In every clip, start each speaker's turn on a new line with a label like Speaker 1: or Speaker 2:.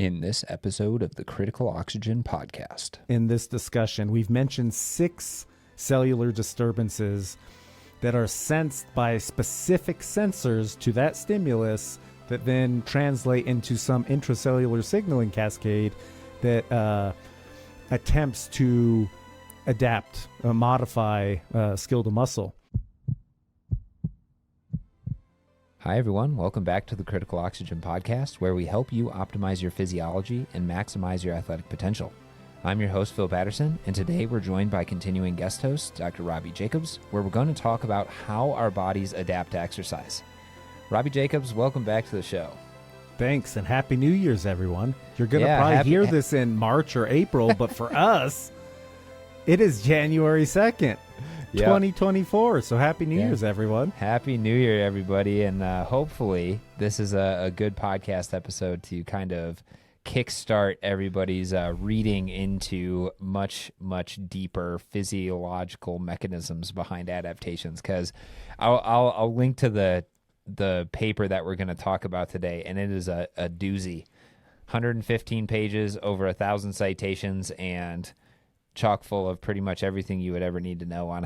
Speaker 1: in this episode of the Critical Oxygen Podcast.
Speaker 2: In this discussion, we've mentioned 6 cellular disturbances that are sensed by specific sensors to that stimulus that then translate into some intracellular signaling cascade that attempts to adapt, modify skeletal muscle.
Speaker 1: Hi, everyone. Welcome back to the Critical Oxygen Podcast, where we help you optimize your physiology and maximize your athletic potential. I'm your host, Phil Patterson, and today we're joined by continuing guest host, Dr. Robbie Jacobs, where we're going to talk about how our bodies adapt to exercise. Robbie Jacobs, welcome back to the show.
Speaker 2: Thanks, and Happy New Year's, everyone. You're going to probably hear this in March or April, but for us, it is January 2nd. 2024. So Happy New Year's, everyone.
Speaker 1: Happy New Year, everybody. And hopefully this is a good podcast episode to kind of kickstart everybody's reading into much, much deeper physiological mechanisms behind adaptations. Because I'll link to the paper that we're going to talk about today, and it is a doozy. 115 pages, over 1,000 citations, and chock full of pretty much everything you would ever need to know on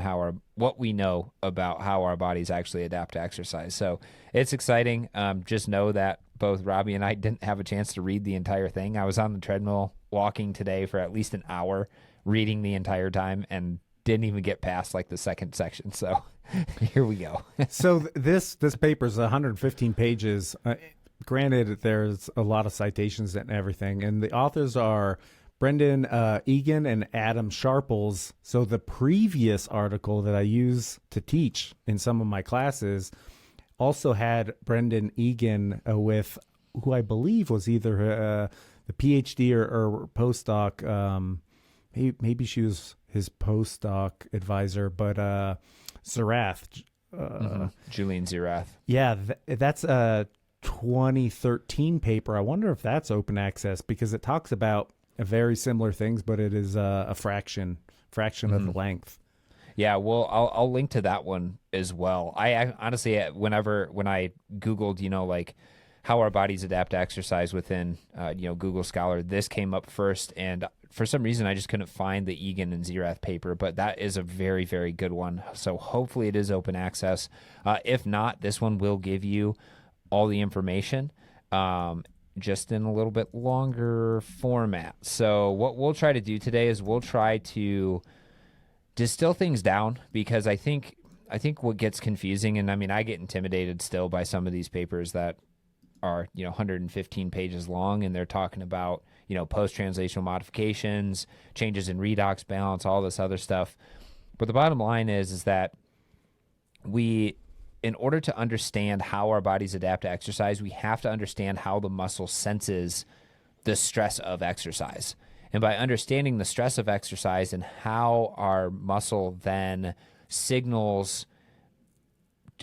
Speaker 1: what we know about how our bodies actually adapt to exercise. So it's exciting. Just know that both Robbie and I didn't have a chance to read the entire thing. I was on the treadmill walking today for at least an hour, reading the entire time, and didn't even get past like the second section. So here we go.
Speaker 2: So this paper is 115 pages. Granted, there's a lot of citations and everything, and the authors are Brendan Egan and Adam Sharples. So the previous article that I use to teach in some of my classes also had Brendan Egan with, who I believe was either the PhD or postdoc. Maybe she was his postdoc advisor, but Zerath.
Speaker 1: Julian Zerath.
Speaker 2: Yeah, that's a 2013 paper. I wonder if that's open access, because it talks about very similar things, but it is a fraction of the length.
Speaker 1: Yeah, well, I'll link to that one as well. I honestly, when I Googled, like how our bodies adapt to exercise within, Google Scholar, this came up first, and for some reason I just couldn't find the Egan and Zerath paper, but that is a very, very good one. So hopefully it is open access. If not, this one will give you all the information. Just in a little bit longer format. So what we'll try to do today is we'll try to distill things down, because I think what gets confusing, and I mean, I get intimidated still by some of these papers that are, 115 pages long, and they're talking about, post-translational modifications, changes in redox balance, all this other stuff. But the bottom line is that in order to understand how our bodies adapt to exercise, we have to understand how the muscle senses the stress of exercise. And by understanding the stress of exercise and how our muscle then signals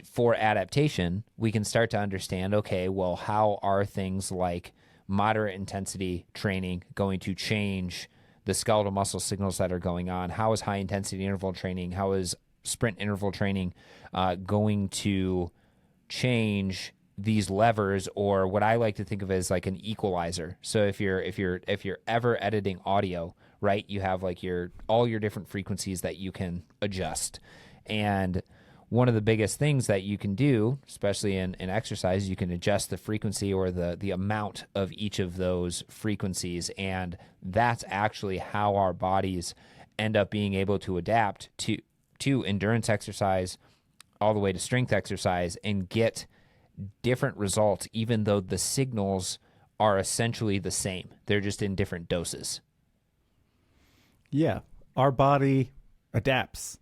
Speaker 1: for adaptation, we can start to understand, okay, well, how are things like moderate intensity training going to change the skeletal muscle signals that are going on? How is high intensity interval training? How is sprint interval training going to change these levers, or what I like to think of as like an equalizer? So if you're ever editing audio, right, you have like all your different frequencies that you can adjust. And one of the biggest things that you can do, especially in exercise, you can adjust the frequency or the amount of each of those frequencies. And that's actually how our bodies end up being able to adapt to endurance exercise all the way to strength exercise and get different results, even though the signals are essentially the same. They're just in different doses.
Speaker 2: Yeah. Our body adapts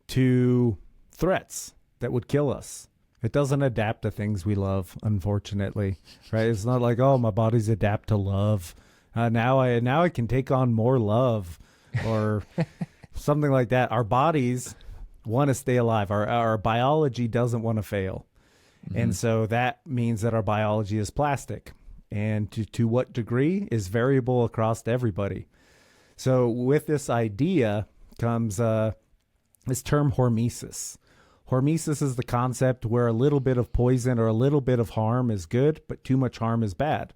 Speaker 2: to threats that would kill us. It doesn't adapt to things we love, unfortunately, right? It's not like, oh, my body's adapt to love. Now I can take on more love, or something like that. Our bodies want to stay alive. Our biology doesn't want to fail. Mm-hmm. And so that means that our biology is plastic. And to what degree is variable across everybody. So with this idea comes this term hormesis. Hormesis is the concept where a little bit of poison or a little bit of harm is good, but too much harm is bad.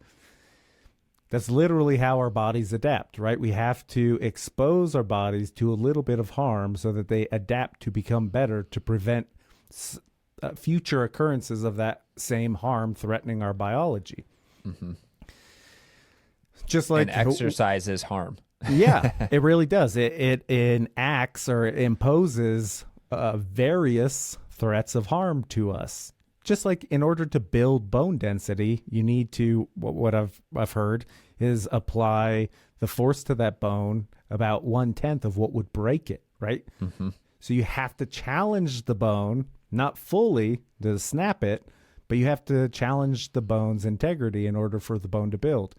Speaker 2: That's literally how our bodies adapt, right? We have to expose our bodies to a little bit of harm so that they adapt to become better, to prevent future occurrences of that same harm threatening our biology.
Speaker 1: Mm-hmm.
Speaker 2: Just like
Speaker 1: and exercise is harm.
Speaker 2: Yeah, it really does. It enacts or it imposes various threats of harm to us. Just like in order to build bone density, you need to, what I've heard is apply the force to that bone about 1/10 of what would break it, right?
Speaker 1: Mm-hmm.
Speaker 2: So you have to challenge the bone, not fully to snap it, but you have to challenge the bone's integrity in order for the bone to build.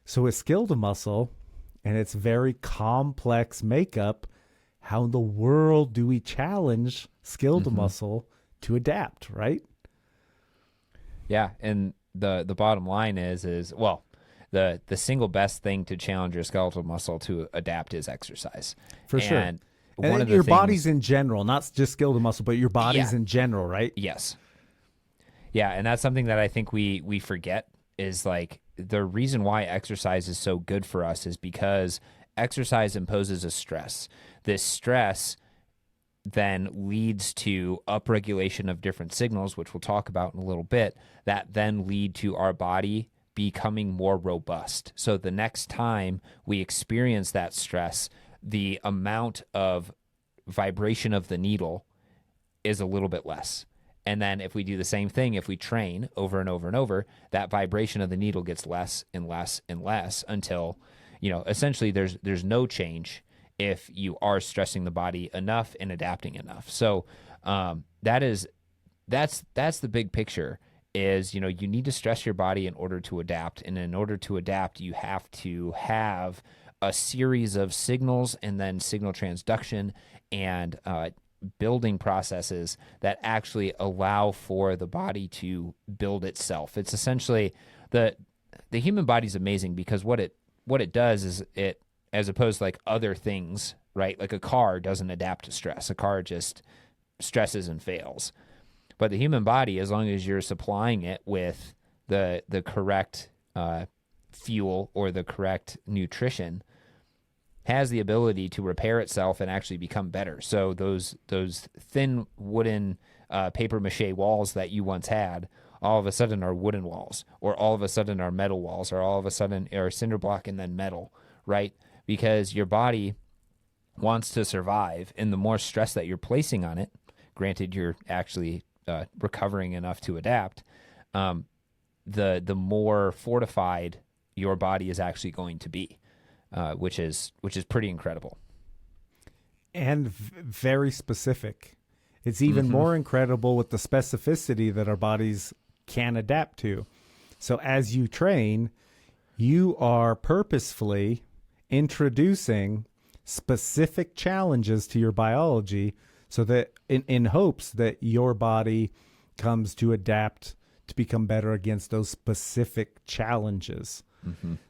Speaker 2: So with skeletal muscle and its very complex makeup, how in the world do we challenge skeletal muscle to adapt, right?
Speaker 1: Yeah, and the bottom line is well, the single best thing to challenge your skeletal muscle to adapt is exercise.
Speaker 2: For sure.
Speaker 1: And
Speaker 2: one of your bodies in general, not just skeletal muscle, but your bodies in general, right?
Speaker 1: Yes. Yeah, and that's something that I think we forget is like the reason why exercise is so good for us is because exercise imposes a stress. This stress then leads to upregulation of different signals, which we'll talk about in a little bit, that then lead to our body becoming more robust. So the next time we experience that stress, the amount of vibration of the needle is a little bit less. And then if we do the same thing, if we train over and over and over, that vibration of the needle gets less and less and less until, essentially there's no change if you are stressing the body enough and adapting enough. So that's the big picture is, you need to stress your body in order to adapt. And in order to adapt, you have to have a series of signals and then signal transduction and building processes that actually allow for the body to build itself. It's essentially the human body is amazing because what it does is it, as opposed to like other things, right? Like a car doesn't adapt to stress. A car just stresses and fails. But the human body, as long as you're supplying it with the correct fuel or the correct nutrition, has the ability to repair itself and actually become better. So those thin wooden paper mache walls that you once had, all of a sudden are wooden walls, or all of a sudden are metal walls, or all of a sudden are cinder block and then metal, right? Because your body wants to survive, and the more stress that you're placing on it, granted you're actually recovering enough to adapt, the more fortified your body is actually going to be, which is pretty incredible.
Speaker 2: And very specific. It's even more incredible with the specificity that our bodies can adapt to. So as you train, you are purposefully introducing specific challenges to your biology so that in hopes that your body comes to adapt to become better against those specific challenges.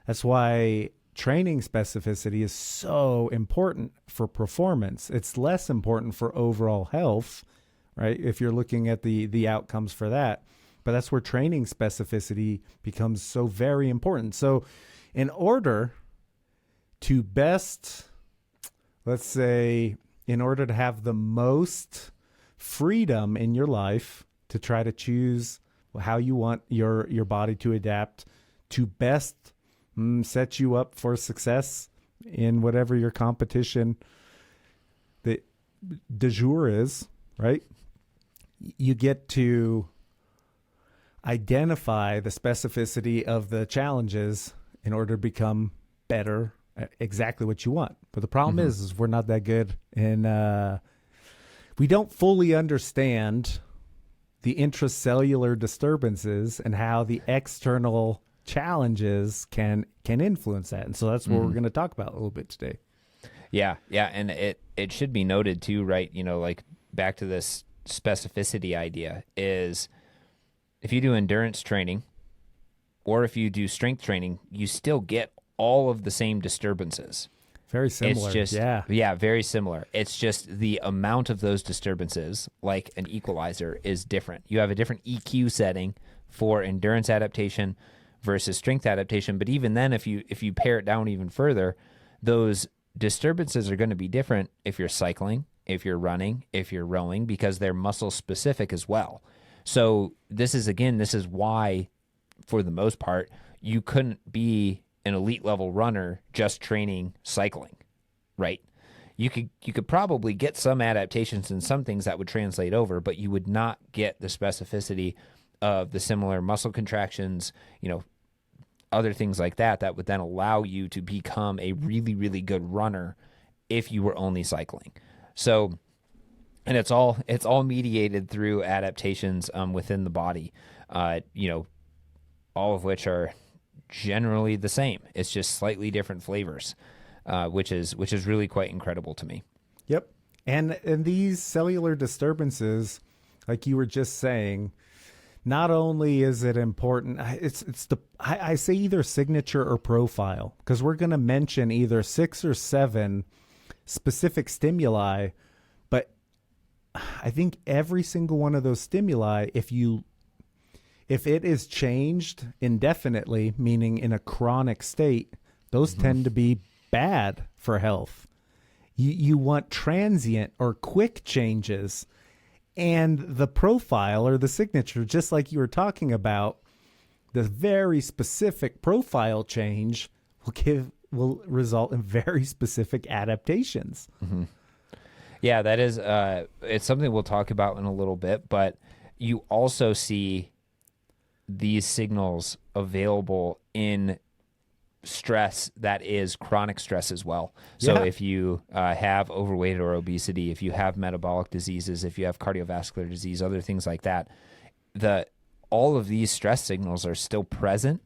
Speaker 2: That's why training specificity is so important for performance. It's less important for overall health, right? If you're looking at the outcomes for that. But that's where training specificity becomes so very important. So in order to best, let's say, in order to have the most freedom in your life to try to choose how you want your body to adapt to best set you up for success in whatever your competition de jour is, right? You get to identify the specificity of the challenges in order to become better at exactly what you want. But the problem is we're not that good, and we don't fully understand the intracellular disturbances and how the external challenges can influence that. And so that's what we're going to talk about a little bit today.
Speaker 1: Yeah, and it should be noted too, right? Like back to this specificity idea is if you do endurance training or if you do strength training, you still get all of the same disturbances.
Speaker 2: Very similar.
Speaker 1: It's just, yeah, very similar. It's just the amount of those disturbances, like an equalizer, is different. You have a different EQ setting for endurance adaptation versus strength adaptation. But even then, if you pare it down even further, those disturbances are going to be different if you're cycling, if you're running, if you're rowing, because they're muscle specific as well. So this is why, for the most part, you couldn't be an elite level runner just training cycling, right? You could probably get some adaptations and some things that would translate over, but you would not get the specificity of the similar muscle contractions, other things like that would then allow you to become a really, really good runner if you were only cycling. So, and it's all mediated through adaptations within the body, all of which are generally the same. It's just slightly different flavors, which is really quite incredible to me.
Speaker 2: Yep. And these cellular disturbances, like you were just saying, not only is it important, I say either signature or profile, because we're going to mention either 6 or 7 specific stimuli, but I think every single one of those stimuli, if it is changed indefinitely, meaning in a chronic state, those tend to be bad for health. You want transient or quick changes. And the profile or the signature, just like you were talking about, the very specific profile change will result in very specific adaptations.
Speaker 1: Mm-hmm. Yeah, that is, it's something we'll talk about in a little bit, but you also see these signals available in stress that is chronic stress as well. So if you have overweight or obesity, if you have metabolic diseases, if you have cardiovascular disease, other things like that, all of these stress signals are still present.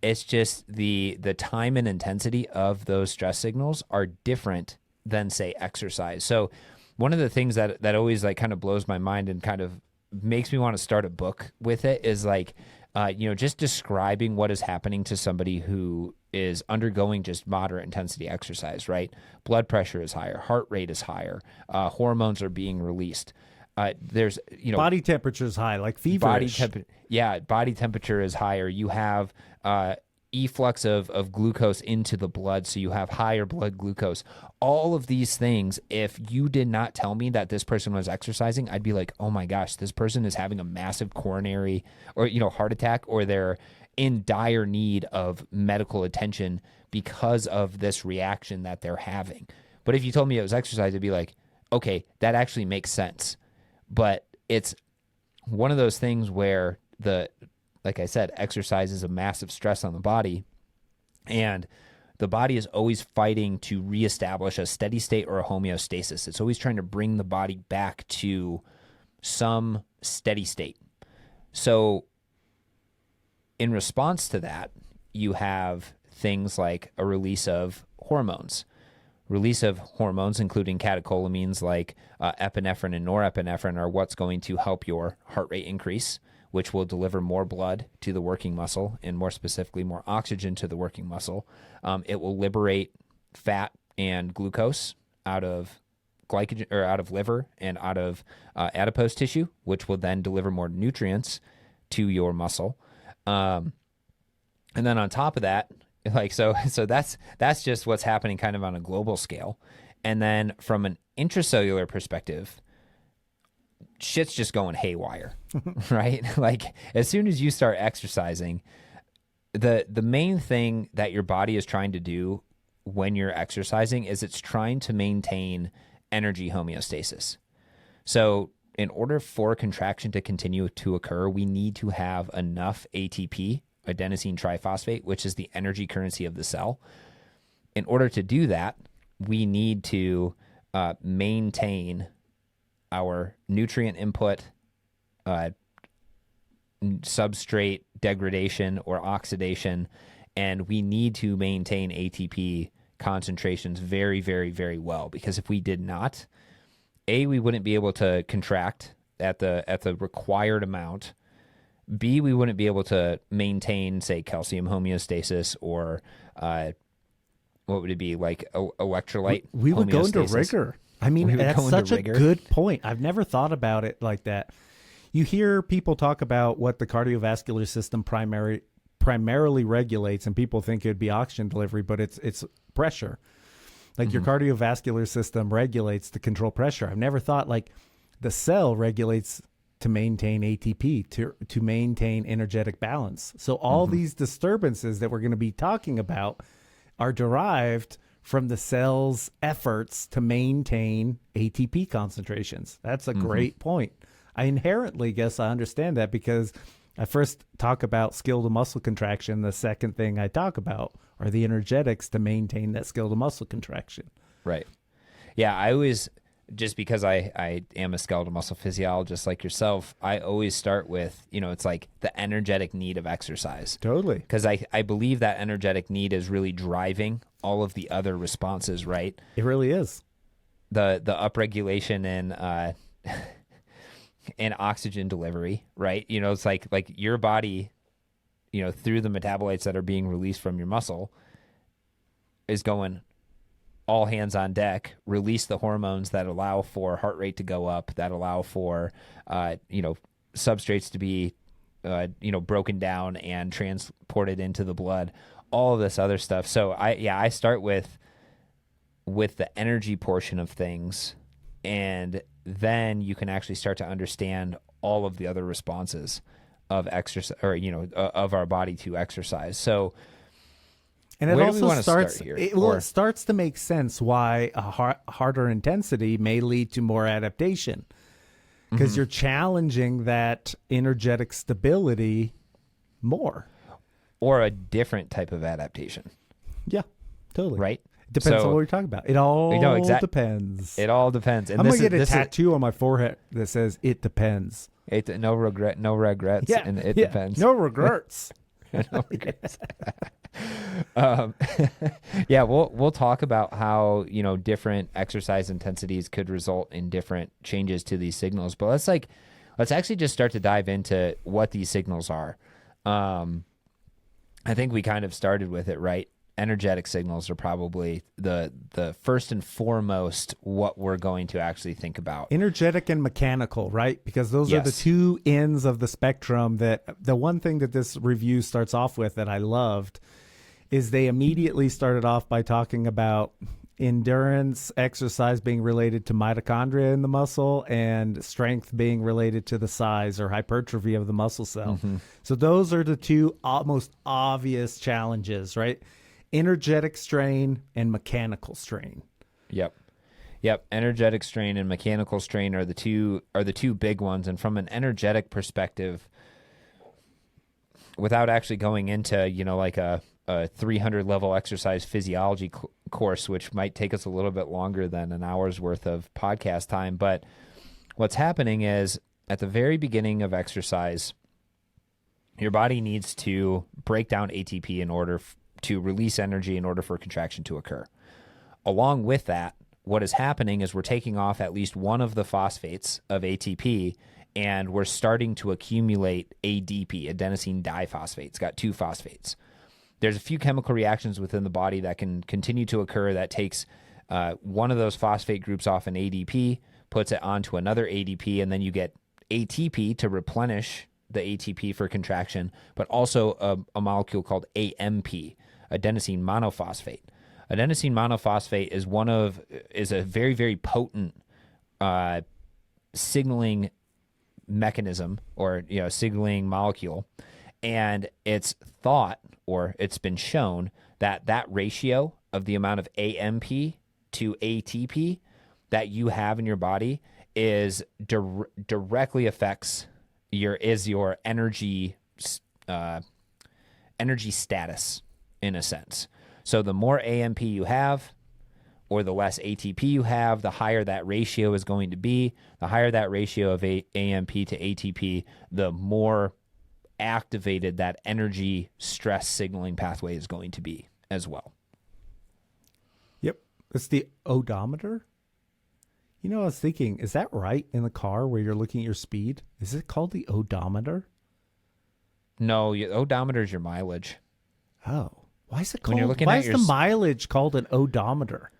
Speaker 1: It's just the time and intensity of those stress signals are different than, say, exercise. So one of the things that always like kind of blows my mind and kind of makes me want to start a book with it is like, just describing what is happening to somebody who is undergoing just moderate intensity exercise, right? Blood pressure is higher, heart rate is higher, hormones are being released. There's,
Speaker 2: body temperature is high, like feverish.
Speaker 1: Body temperature is higher. You have efflux of glucose into the blood, so you have higher blood glucose. All of these things, if you did not tell me that this person was exercising, I'd be like, oh my gosh, this person is having a massive coronary or heart attack, or they're in dire need of medical attention because of this reaction that they're having. But if you told me it was exercise, I'd be like, okay, that actually makes sense. But it's one of those things where like I said, exercise is a massive stress on the body, and the body is always fighting to reestablish a steady state or a homeostasis. It's always trying to bring the body back to some steady state. So in response to that, you have things like a release of hormones. Release of hormones, including catecholamines like epinephrine and norepinephrine, are what's going to help your heart rate increase, which will deliver more blood to the working muscle, and more specifically, more oxygen to the working muscle. It will liberate fat and glucose out of glycogen, or out of liver and out of adipose tissue, which will then deliver more nutrients to your muscle. And then on top of that, so that's just what's happening kind of on a global scale. And then from an intracellular perspective, shit's just going haywire, right? Like as soon as you start exercising, the main thing that your body is trying to do when you're exercising is it's trying to maintain energy homeostasis. So in order for contraction to continue to occur, we need to have enough ATP, adenosine triphosphate, which is the energy currency of the cell. In order to do that, we need to maintain our nutrient input, substrate degradation or oxidation, and we need to maintain ATP concentrations very, very, very well, because if we did not, we wouldn't be able to contract at the required amount. B, we wouldn't be able to maintain, say, calcium homeostasis, or what would it be, like electrolyte
Speaker 2: we would go into
Speaker 1: homeostasis.
Speaker 2: rigor. I mean, that's such a good point. I've never thought about it like that. You hear people talk about what the cardiovascular system primarily regulates, and people think it'd be oxygen delivery, but it's pressure. Like your cardiovascular system regulates to control pressure. I've never thought like the cell regulates to maintain ATP, to maintain energetic balance. So all these disturbances that we're going to be talking about are derived from the cell's efforts to maintain ATP concentrations. That's a great point. I inherently guess I understand that because I first talk about skeletal muscle contraction. The second thing I talk about are the energetics to maintain that skeletal muscle contraction.
Speaker 1: Right. Yeah, I always, just because I am a skeletal muscle physiologist like yourself, I always start with, it's like the energetic need of exercise.
Speaker 2: Totally.
Speaker 1: Because I believe that energetic need is really driving all of the other responses, right?
Speaker 2: It really is.
Speaker 1: The upregulation in and oxygen delivery, right? It's like your body, through the metabolites that are being released from your muscle is going all hands on deck, release the hormones that allow for heart rate to go up, that allow for, substrates to be, broken down and transported into the blood, all of this other stuff. So I start with the energy portion of things, and then you can actually start to understand all of the other responses of exercise, or of our body to exercise. So,
Speaker 2: and it also starts. It starts to make sense why a harder intensity may lead to more adaptation, because you're challenging that energetic stability more,
Speaker 1: or a different type of adaptation.
Speaker 2: Yeah, totally.
Speaker 1: Right.
Speaker 2: Depends on what we're talking about. It all depends.
Speaker 1: It all depends. And
Speaker 2: I'm going to get a tattoo on my forehead that says, "It depends."
Speaker 1: No regrets.
Speaker 2: Yeah,
Speaker 1: and it depends.
Speaker 2: No regrets.
Speaker 1: No regrets. We'll talk about how, different exercise intensities could result in different changes to these signals. But let's actually just start to dive into what these signals are. I think we kind of started with it, right? Energetic signals are probably the first and foremost what we're going to actually think about.
Speaker 2: Energetic and mechanical, right? Because those are the two ends of the spectrum. That the one thing that this review starts off with that I loved is they immediately started off by talking about endurance exercise being related to mitochondria in the muscle and strength being related to the size or hypertrophy of the muscle cell. So those are the two most obvious challenges, right? Energetic strain and mechanical strain.
Speaker 1: Yep. Energetic strain and mechanical strain are the two big ones. And from an energetic perspective, without actually going into, like a 300 level exercise physiology course, which might take us a little bit longer than an hour's worth of podcast time. But what's happening is at the very beginning of exercise, your body needs to break down ATP in order to release energy in order for contraction to occur. Along with that, what is happening is we're taking off at least one of the phosphates of ATP, and we're starting to accumulate ADP, adenosine diphosphate. It's got two phosphates. There's a few chemical reactions within the body that can continue to occur that takes one of those phosphate groups off an ADP, puts it onto another ADP, and then you get ATP to replenish the ATP for contraction, but also a molecule called AMP, adenosine monophosphate. Adenosine monophosphate is a very, very potent signaling mechanism, or signaling molecule, and it's thought, or it's been shown, that ratio of the amount of AMP to ATP that you have in your body is directly affects your energy status, in a sense. So the more AMP you have, or the less ATP you have, the higher that ratio is going to be. The higher that ratio of AMP to ATP, the more activated that energy stress signaling pathway is going to be as well.
Speaker 2: Yep. It's the odometer. I was thinking, is that right in the car where you're looking at your speed? Is it called the odometer?
Speaker 1: No, odometer is your mileage.
Speaker 2: Oh, why is it called?
Speaker 1: When you're looking
Speaker 2: why
Speaker 1: at
Speaker 2: is the mileage called an odometer?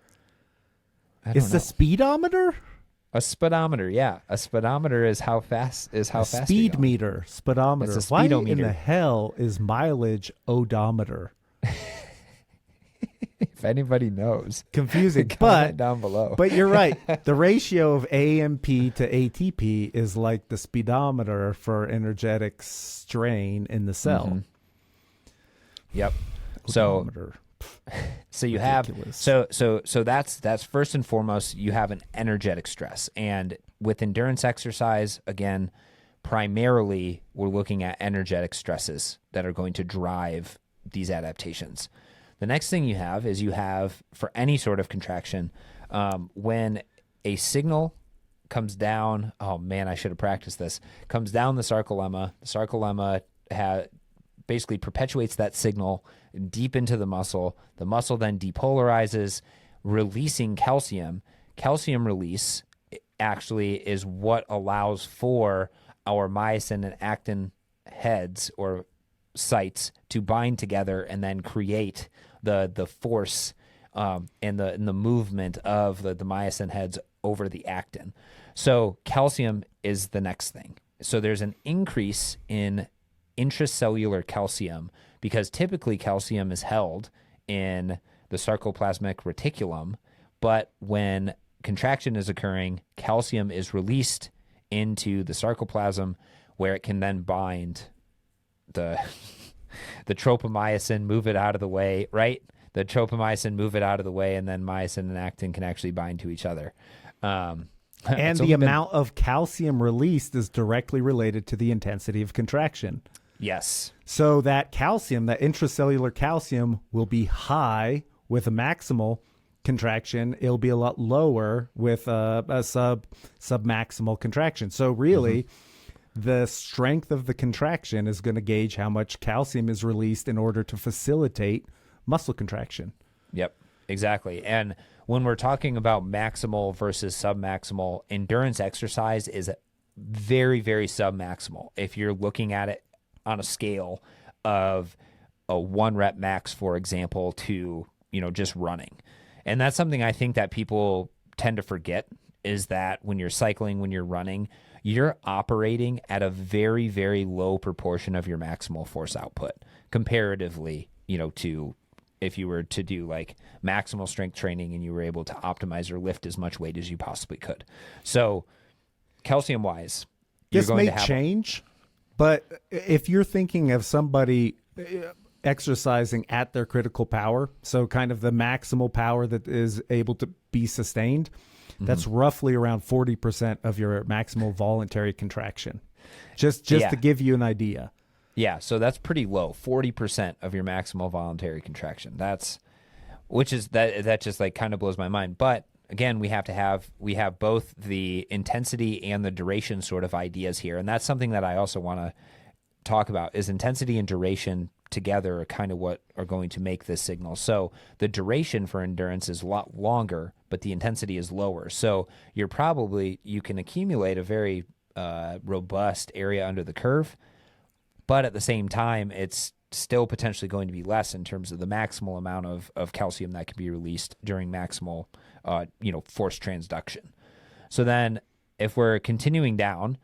Speaker 1: I don't
Speaker 2: Is
Speaker 1: know.
Speaker 2: the speedometer?
Speaker 1: A speedometer, yeah. A speedometer is how fast you're
Speaker 2: Speed
Speaker 1: going.
Speaker 2: meter, speedometer.
Speaker 1: It's a
Speaker 2: Why in
Speaker 1: speedometer.
Speaker 2: the hell is mileage odometer?
Speaker 1: If anybody knows,
Speaker 2: Confusing,
Speaker 1: comment down below.
Speaker 2: But you're right. The ratio of AMP to ATP is like the speedometer for energetic strain in the cell.
Speaker 1: Mm-hmm. Yep.
Speaker 2: Odometer.
Speaker 1: So you
Speaker 2: Ridiculous.
Speaker 1: have so that's first and foremost, you have an energetic stress. And with endurance exercise, again, primarily we're looking at energetic stresses that are going to drive these adaptations. The next thing you have for any sort of contraction, when a signal comes down, oh man, I should have practiced this, comes down the sarcolemma basically perpetuates that signal deep into the muscle then depolarizes, releasing calcium. Calcium release actually is what allows for our myosin and actin heads or sites to bind together and then create the force and the movement of the myosin heads over the actin. So calcium is the next thing. So there's an increase in intracellular calcium because typically calcium is held in the sarcoplasmic reticulum, but when contraction is occurring, calcium is released into the sarcoplasm where it can then bind the tropomyosin, move it out of the way, right? The tropomyosin move it out of the way, and then myosin and actin can actually bind to each other.
Speaker 2: And the amount of calcium released is directly related to the intensity of contraction.
Speaker 1: Yes.
Speaker 2: So that calcium, that intracellular calcium, will be high with a maximal contraction. It'll be a lot lower with a submaximal contraction. So really, the strength of the contraction is going to gauge how much calcium is released in order to facilitate muscle contraction.
Speaker 1: Yep, exactly. And when we're talking about maximal versus submaximal, endurance exercise is very, very submaximal. If you're looking at it on a scale of a 1 rep max, for example, to, just running. And that's something I think that people tend to forget is that when you're cycling, when you're running, you're operating at a very, very low proportion of your maximal force output comparatively, to if you were to do like maximal strength training and you were able to optimize or lift as much weight as you possibly could. So calcium wise,
Speaker 2: this may change, but if you're thinking of somebody exercising at their critical power, so kind of the maximal power that is able to be sustained, that's roughly around 40% of your maximal voluntary contraction. Just to give you an idea.
Speaker 1: Yeah, so that's pretty low. 40% of your maximal voluntary contraction. That just like kind of blows my mind. But again, we have both the intensity and the duration sort of ideas here, and that's something that I also want to talk about is intensity and duration together are kind of what are going to make this signal. So the duration for endurance is a lot longer, but the intensity is lower. So you can accumulate a very robust area under the curve, but at the same time, it's still potentially going to be less in terms of the maximal amount of calcium that can be released during maximal, force transduction. So then if we're continuing down,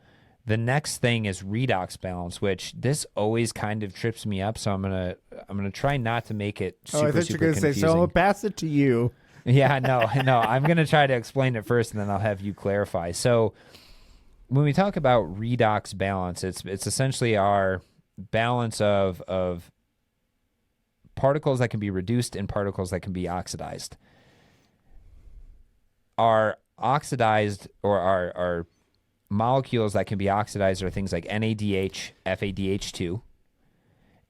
Speaker 1: the next thing is redox balance, which this always kind of trips me up. So I'm gonna try not to make it super,
Speaker 2: I thought you were going to say, so I'm going to pass it to you.
Speaker 1: Yeah, no. I'm going to try to explain it first, and then I'll have you clarify. So when we talk about redox balance, it's essentially our balance of particles that can be reduced and particles that can be oxidized. Our oxidized or our molecules that can be oxidized are things like NADH, FADH2,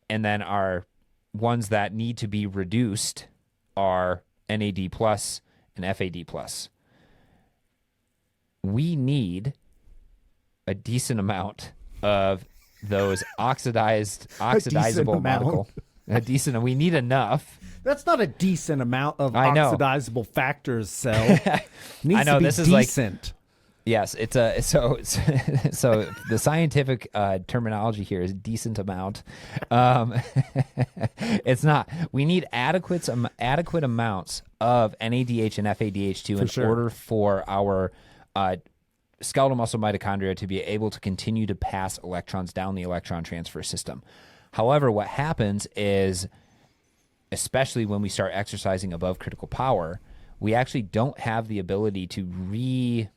Speaker 1: and then our ones that need to be reduced are NAD plus and FAD plus. We need a decent amount of those oxidizable molecule. We need enough.
Speaker 2: That's not a decent amount of
Speaker 1: I know.
Speaker 2: oxidizable factors, Cell. Needs
Speaker 1: I know,
Speaker 2: to be
Speaker 1: this is
Speaker 2: decent.
Speaker 1: Yes, so the scientific terminology here is decent amount. It's not. We need adequate amounts of NADH and FADH2 in order for our skeletal muscle mitochondria to be able to continue to pass electrons down the electron transfer system. However, what happens is, especially when we start exercising above critical power, we actually don't have the ability to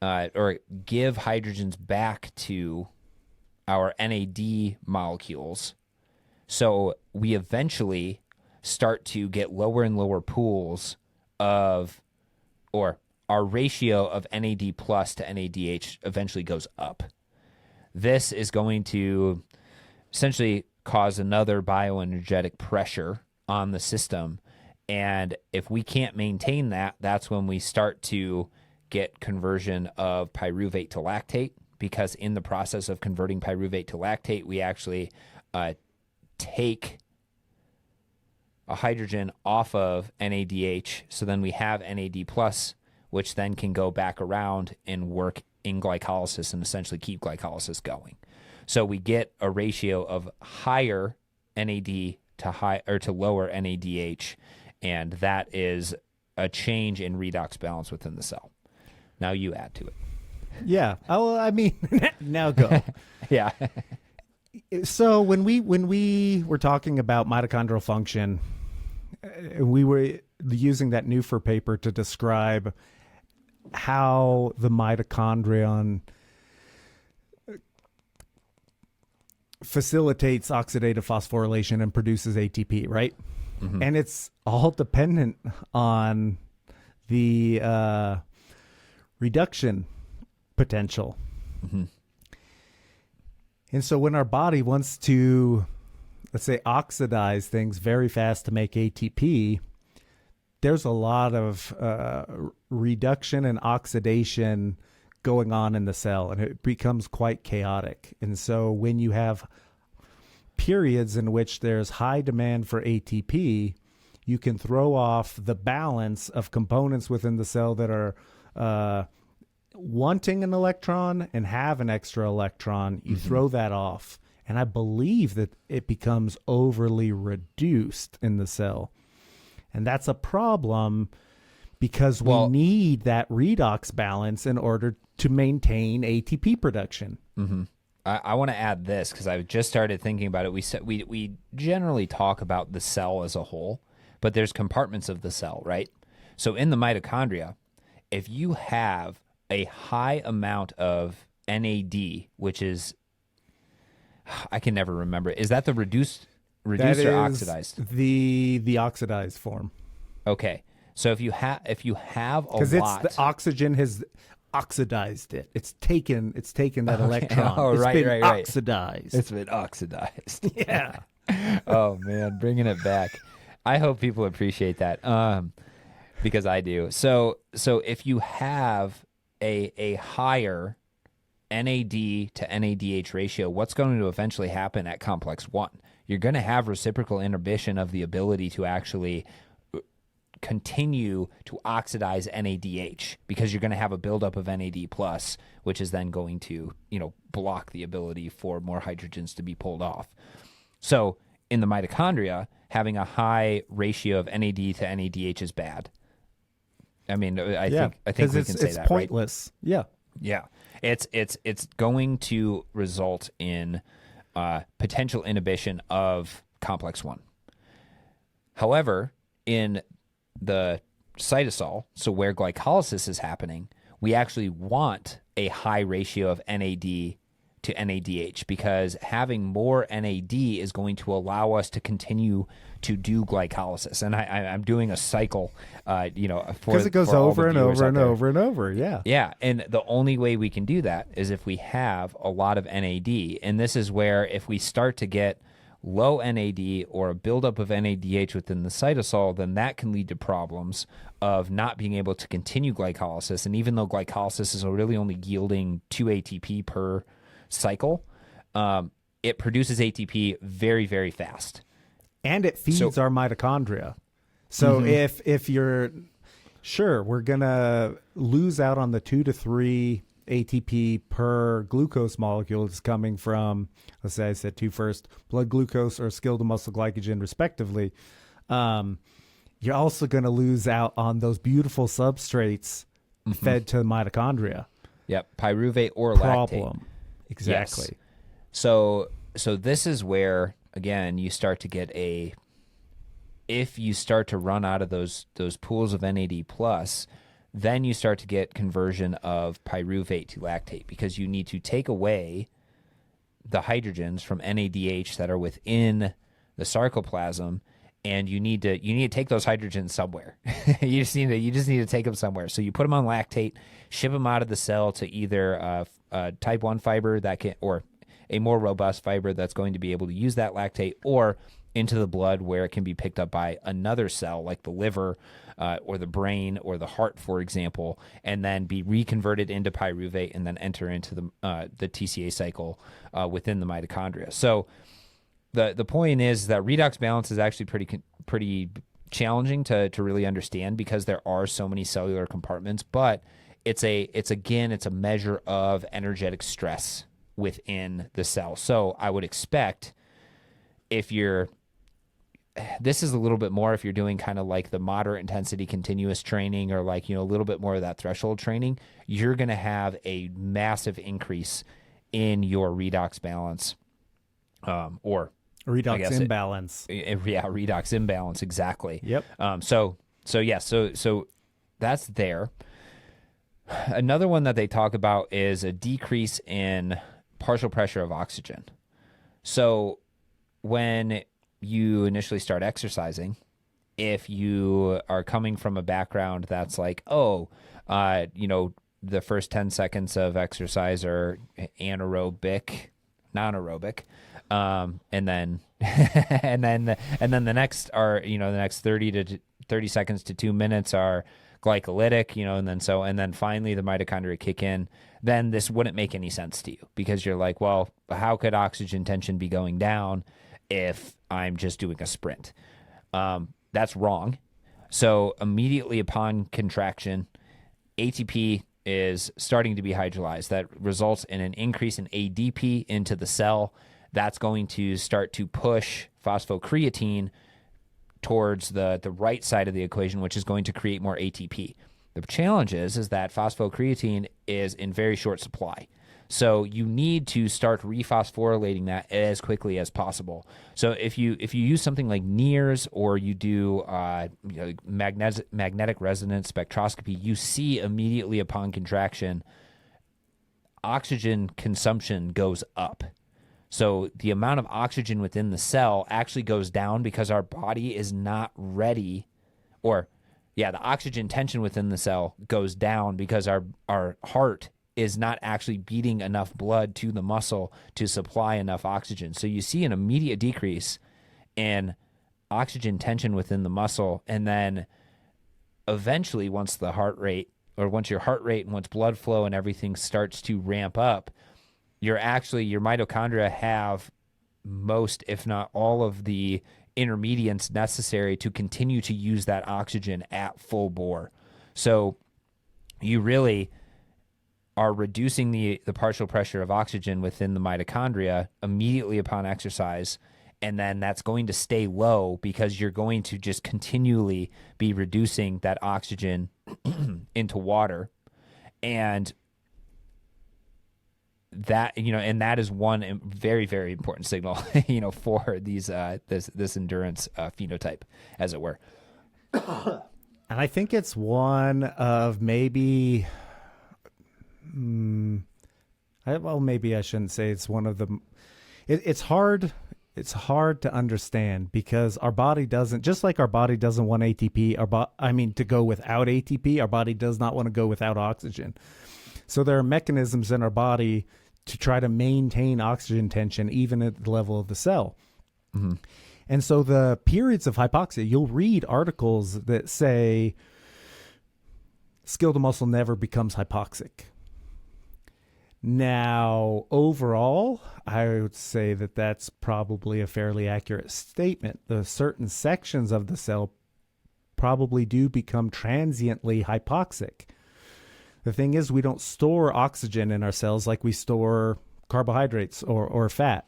Speaker 1: or give hydrogens back to our NAD molecules. So we eventually start to get lower and lower pools of, or our ratio of NAD plus to NADH eventually goes up. This is going to essentially cause another bioenergetic pressure on the system. And if we can't maintain that, that's when we start to get conversion of pyruvate to lactate, because in the process of converting pyruvate to lactate, we actually take a hydrogen off of NADH. So then we have NAD plus, which then can go back around and work in glycolysis and essentially keep glycolysis going. So we get a ratio of higher NAD to lower NADH, and that is a change in redox balance within the cell. Now you add to it.
Speaker 2: Yeah. Oh, I mean, now go.
Speaker 1: Yeah.
Speaker 2: So when we were talking about mitochondrial function, we were using that Neufer paper to describe how the mitochondrion facilitates oxidative phosphorylation and produces ATP, right? Mm-hmm. And it's all dependent on the reduction potential. Mm-hmm. And so when our body wants to, let's say, oxidize things very fast to make ATP, there's a lot of reduction and oxidation going on in the cell, and it becomes quite chaotic. And so when you have periods in which there's high demand for ATP, you can throw off the balance of components within the cell that are wanting an electron and have an extra electron. You throw that off, and I believe that it becomes overly reduced in the cell. And that's a problem because we need that redox balance in order to maintain ATP production.
Speaker 1: Mm-hmm. I want to add this because I've just started thinking about it. We generally talk about the cell as a whole, but there's compartments of the cell, right? So in the mitochondria, if you have a high amount of NAD, which is, I can never remember, is that the reduced or oxidized?
Speaker 2: The oxidized form.
Speaker 1: Okay, so if you have a lot,
Speaker 2: because it's the oxygen has oxidized it. It's taken that electron.
Speaker 1: Oh,
Speaker 2: it's been
Speaker 1: right.
Speaker 2: oxidized.
Speaker 1: It's been oxidized.
Speaker 2: Yeah.
Speaker 1: Oh man, bringing it back. I hope people appreciate that, because I do. So if you have a higher NAD to NADH ratio, what's going to eventually happen at complex 1? You're going to have reciprocal inhibition of the ability to actually continue to oxidize NADH, because you're going to have a buildup of NAD plus, which is then going to, block the ability for more hydrogens to be pulled off. So in the mitochondria, having a high ratio of NAD to NADH is bad. I mean, I think we can say that,
Speaker 2: it's pointless. Right?
Speaker 1: Yeah. It's going to result in potential inhibition of complex 1. However, in the cytosol, so where glycolysis is happening, we actually want a high ratio of NAD to NADH, because having more NAD is going to allow us to continue to do glycolysis. And I'm doing a cycle,
Speaker 2: because it goes over and over and over and over. Yeah.
Speaker 1: Yeah. And the only way we can do that is if we have a lot of NAD. And this is where if we start to get low NAD or a buildup of NADH within the cytosol, then that can lead to problems of not being able to continue glycolysis. And even though glycolysis is really only yielding 2 ATP per cycle, it produces ATP very, very fast.
Speaker 2: And it feeds our mitochondria. So if you're sure, we're going to lose out on the 2 to 3 ATP per glucose molecule is coming from, let's say I said 2 first, blood glucose or skeletal muscle glycogen respectively. You're also going to lose out on those beautiful substrates fed to the mitochondria.
Speaker 1: Yep, pyruvate or lactate.
Speaker 2: Problem. Exactly.
Speaker 1: Yes. So this is where, again, you start to get if you start to run out of those pools of NAD+, then you start to get conversion of pyruvate to lactate, because you need to take away the hydrogens from NADH that are within the sarcoplasm, and you need to take those hydrogens somewhere. you just need to take them somewhere. So you put them on lactate, ship them out of the cell to either a type 1 fiber or a more robust fiber that's going to be able to use that lactate, or into the blood where it can be picked up by another cell like the liver or the brain or the heart, for example, and then be reconverted into pyruvate and then enter into the TCA cycle within the mitochondria. So the point is that redox balance is actually pretty challenging to really understand, because there are so many cellular compartments, but it's a measure of energetic stress within the cell. So I would expect, this is a little bit more if you're doing kind of like the moderate intensity continuous training, or like, a little bit more of that threshold training, you're going to have a massive increase in your redox balance, or
Speaker 2: redox imbalance.
Speaker 1: Redox imbalance. Exactly.
Speaker 2: Yep.
Speaker 1: So that's there. Another one that they talk about is a decrease in partial pressure of oxygen. So when you initially start exercising, if you are coming from a background that's like, the first 10 seconds of exercise are anaerobic, non-aerobic, and then the next are, the next 30 seconds to 2 minutes are glycolytic, and then finally the mitochondria kick in, then this wouldn't make any sense to you, because you're like, well, how could oxygen tension be going down if I'm just doing a sprint? That's wrong. So immediately upon contraction, ATP is starting to be hydrolyzed. That results in an increase in ADP into the cell. That's going to start to push phosphocreatine towards the right side of the equation, which is going to create more ATP. The challenge is that phosphocreatine is in very short supply. So you need to start rephosphorylating that as quickly as possible. So if you use something like NIRS, or you do magnetic resonance spectroscopy, you see immediately upon contraction, oxygen consumption goes up. So the amount of oxygen within the cell actually goes down, because our body is not ready, the oxygen tension within the cell goes down because our heart is not actually beating enough blood to the muscle to supply enough oxygen. So you see an immediate decrease in oxygen tension within the muscle, and then eventually once your heart rate and once blood flow and everything starts to ramp up, your mitochondria have most, if not all, of the intermediates necessary to continue to use that oxygen at full bore. So you really are reducing the partial pressure of oxygen within the mitochondria immediately upon exercise, and then that's going to stay low because you're going to just continually be reducing that oxygen into water. And that, and that is one very, very important signal, for these this endurance phenotype, as it were.
Speaker 2: And I think it's one of maybe, maybe I shouldn't say it's one of the. It's hard. It's hard to understand, because our body doesn't, just like our body doesn't want ATP, to go without ATP, our body does not want to go without oxygen. So there are mechanisms in our body to try to maintain oxygen tension even at the level of the cell. Mm-hmm. And so the periods of hypoxia, you'll read articles that say skeletal muscle never becomes hypoxic. Now, overall, I would say that that's probably a fairly accurate statement. The certain sections of the cell probably do become transiently hypoxic. The thing is, we don't store oxygen in our cells like we store carbohydrates or fat.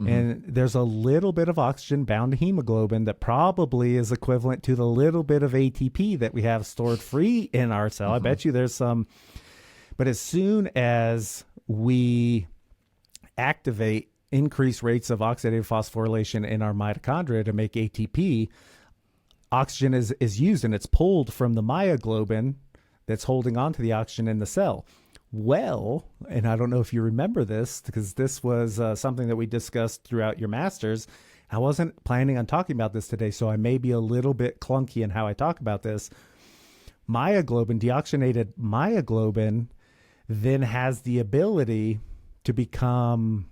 Speaker 2: And there's a little bit of oxygen bound to hemoglobin that probably is equivalent to the little bit of ATP that we have stored free in our cell. I bet you there's some. But as soon as we activate increased rates of oxidative phosphorylation in our mitochondria to make ATP, oxygen is used and it's pulled from the myoglobin that's holding on to the oxygen in the cell. Well, and I don't know if you remember this because this was something that we discussed throughout your master's. I wasn't planning on talking about this today, so I may be a little bit clunky in how I talk about this. Myoglobin, deoxygenated myoglobin, then has the ability to become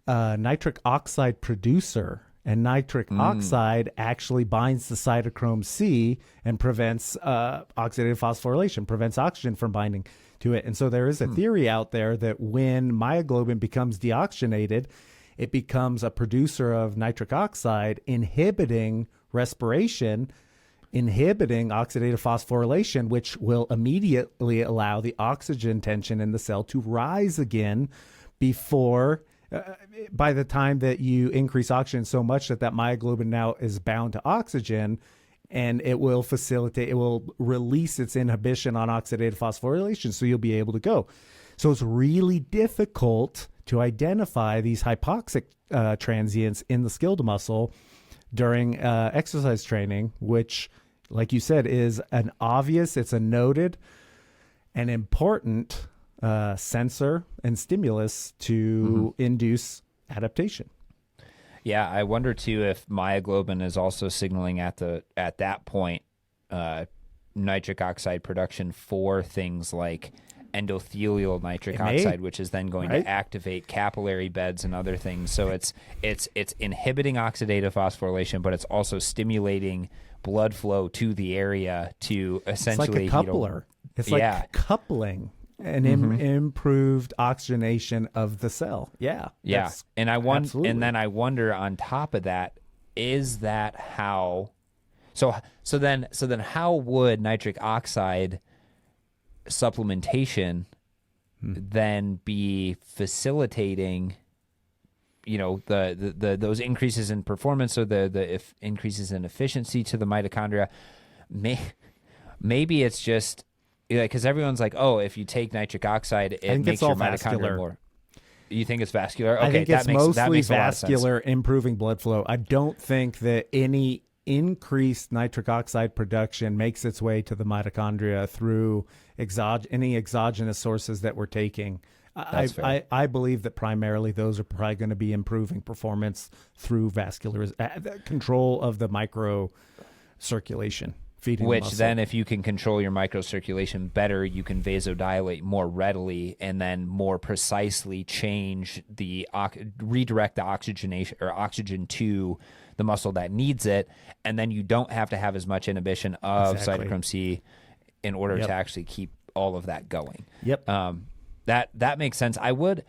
Speaker 2: a nitric oxide producer. And nitric oxide actually binds to cytochrome C and prevents oxidative phosphorylation, prevents oxygen from binding to it. And so there is a theory out there that when myoglobin becomes deoxygenated, it becomes a producer of nitric oxide, inhibiting respiration, inhibiting oxidative phosphorylation, which will immediately allow the oxygen tension in the cell to rise again before... by the time that you increase oxygen so much that myoglobin now is bound to oxygen, and it will facilitate, it will release its inhibition on oxidative phosphorylation, so you'll be able to go. So it's really difficult to identify these hypoxic transients in the skeletal muscle during exercise training, which, like you said, is an obvious, it's a noted and important sensor and stimulus to induce adaptation.
Speaker 1: Yeah, I wonder too if myoglobin is also signaling at that point nitric oxide production for things like endothelial nitric oxide, which is then going to activate capillary beds and other things. So it's inhibiting oxidative phosphorylation, but it's also stimulating blood flow to the area to essentially,
Speaker 2: it's like a coupler. It's like coupling an improved oxygenation of the cell. Yeah.
Speaker 1: And then I wonder on top of that, is that how? So then how would nitric oxide supplementation then be facilitating, the those increases in performance or the increases in efficiency to the mitochondria? Maybe it's just. Because everyone's like, oh, if you take nitric oxide, it makes your mitochondria more. You think it's vascular? Okay,
Speaker 2: I think it's mostly vascular, improving blood flow. I don't think that any increased nitric oxide production makes its way to the mitochondria through any exogenous sources that we're taking. I believe that primarily those are probably going to be improving performance through vascular control of the micro circulation. Which then, if you can control your microcirculation better, you can vasodilate more readily and then more precisely change redirect the oxygenation or oxygen to the muscle that needs it, and then you don't have to have as much inhibition of cytochrome C in order to actually keep all of that going. That makes sense. I would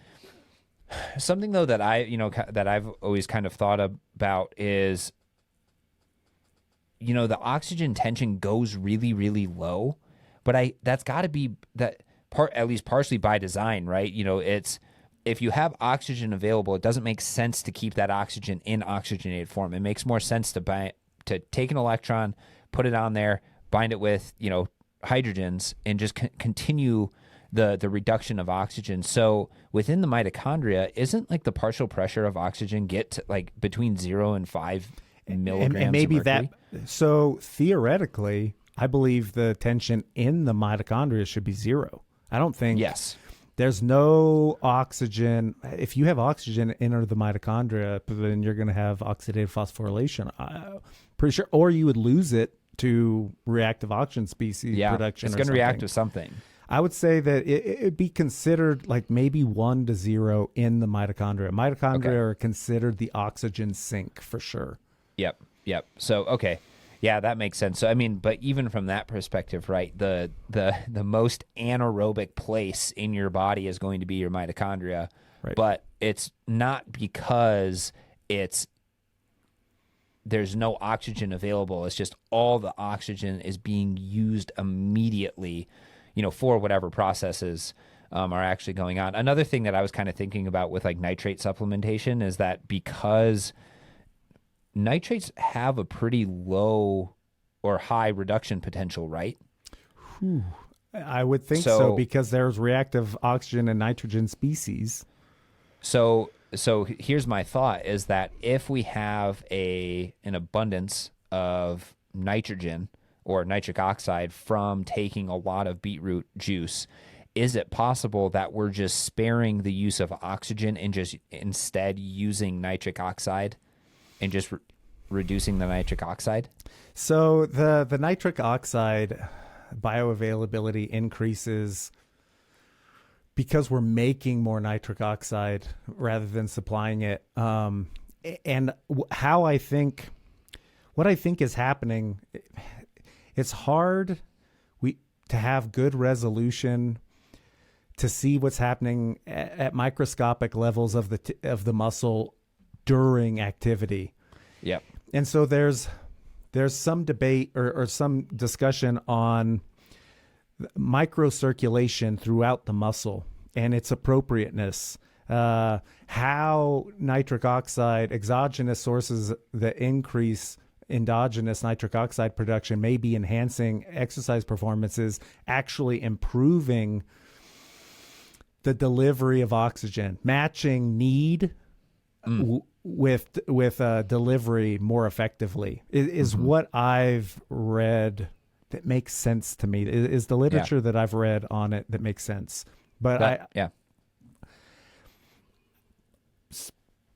Speaker 2: something though that that I've always kind of thought about is, the oxygen tension goes really, really low, but that's got to be that part, at least partially by design, right? It's if you have oxygen available, it doesn't make sense to keep that oxygen in oxygenated form. It makes more sense to take an electron, put it on there, bind it with, hydrogens, and just continue the reduction of oxygen. So within the mitochondria, isn't like the partial pressure of oxygen get to like between 0 and 5 milligrams and maybe
Speaker 1: of mercury?
Speaker 2: So theoretically, I believe the tension in the mitochondria should be 0. I don't think there's no oxygen. If you have oxygen enter the mitochondria, then you're going to have oxidative phosphorylation. Pretty sure, or you would lose it to reactive oxygen species production.
Speaker 1: It's going to react to something.
Speaker 2: I would say that it'd be considered like maybe 1 to 0 in the mitochondria. Mitochondria are considered the oxygen sink for sure. Yep.
Speaker 1: So, okay. Yeah, that makes sense. So, I mean, but even from that perspective, right, the most anaerobic place in your body is going to be your mitochondria.
Speaker 2: Right.
Speaker 1: But it's not because there's no oxygen available. It's just all the oxygen is being used immediately, for whatever processes are actually going on. Another thing that I was kind of thinking about with like nitrate supplementation is that because nitrates have a pretty low or high reduction potential, right?
Speaker 2: Whew. I would think so, because there's reactive oxygen and nitrogen species.
Speaker 1: So here's my thought is that if we have an abundance of nitrogen or nitric oxide from taking a lot of beetroot juice, is it possible that we're just sparing the use of oxygen and just instead using nitric oxide and just reducing the nitric oxide?
Speaker 2: So the nitric oxide bioavailability increases because we're making more nitric oxide rather than supplying it. And what I think is happening, it's hard to have good resolution to see what's happening at microscopic levels of the muscle during activity.
Speaker 1: Yep.
Speaker 2: And so there's some debate or some discussion on microcirculation throughout the muscle and its appropriateness. How nitric oxide, exogenous sources that increase endogenous nitric oxide production may be enhancing exercise performances, actually improving the delivery of oxygen, matching need with delivery more effectively is what I've read that makes sense to me. Is the literature that I've read on it that makes sense. But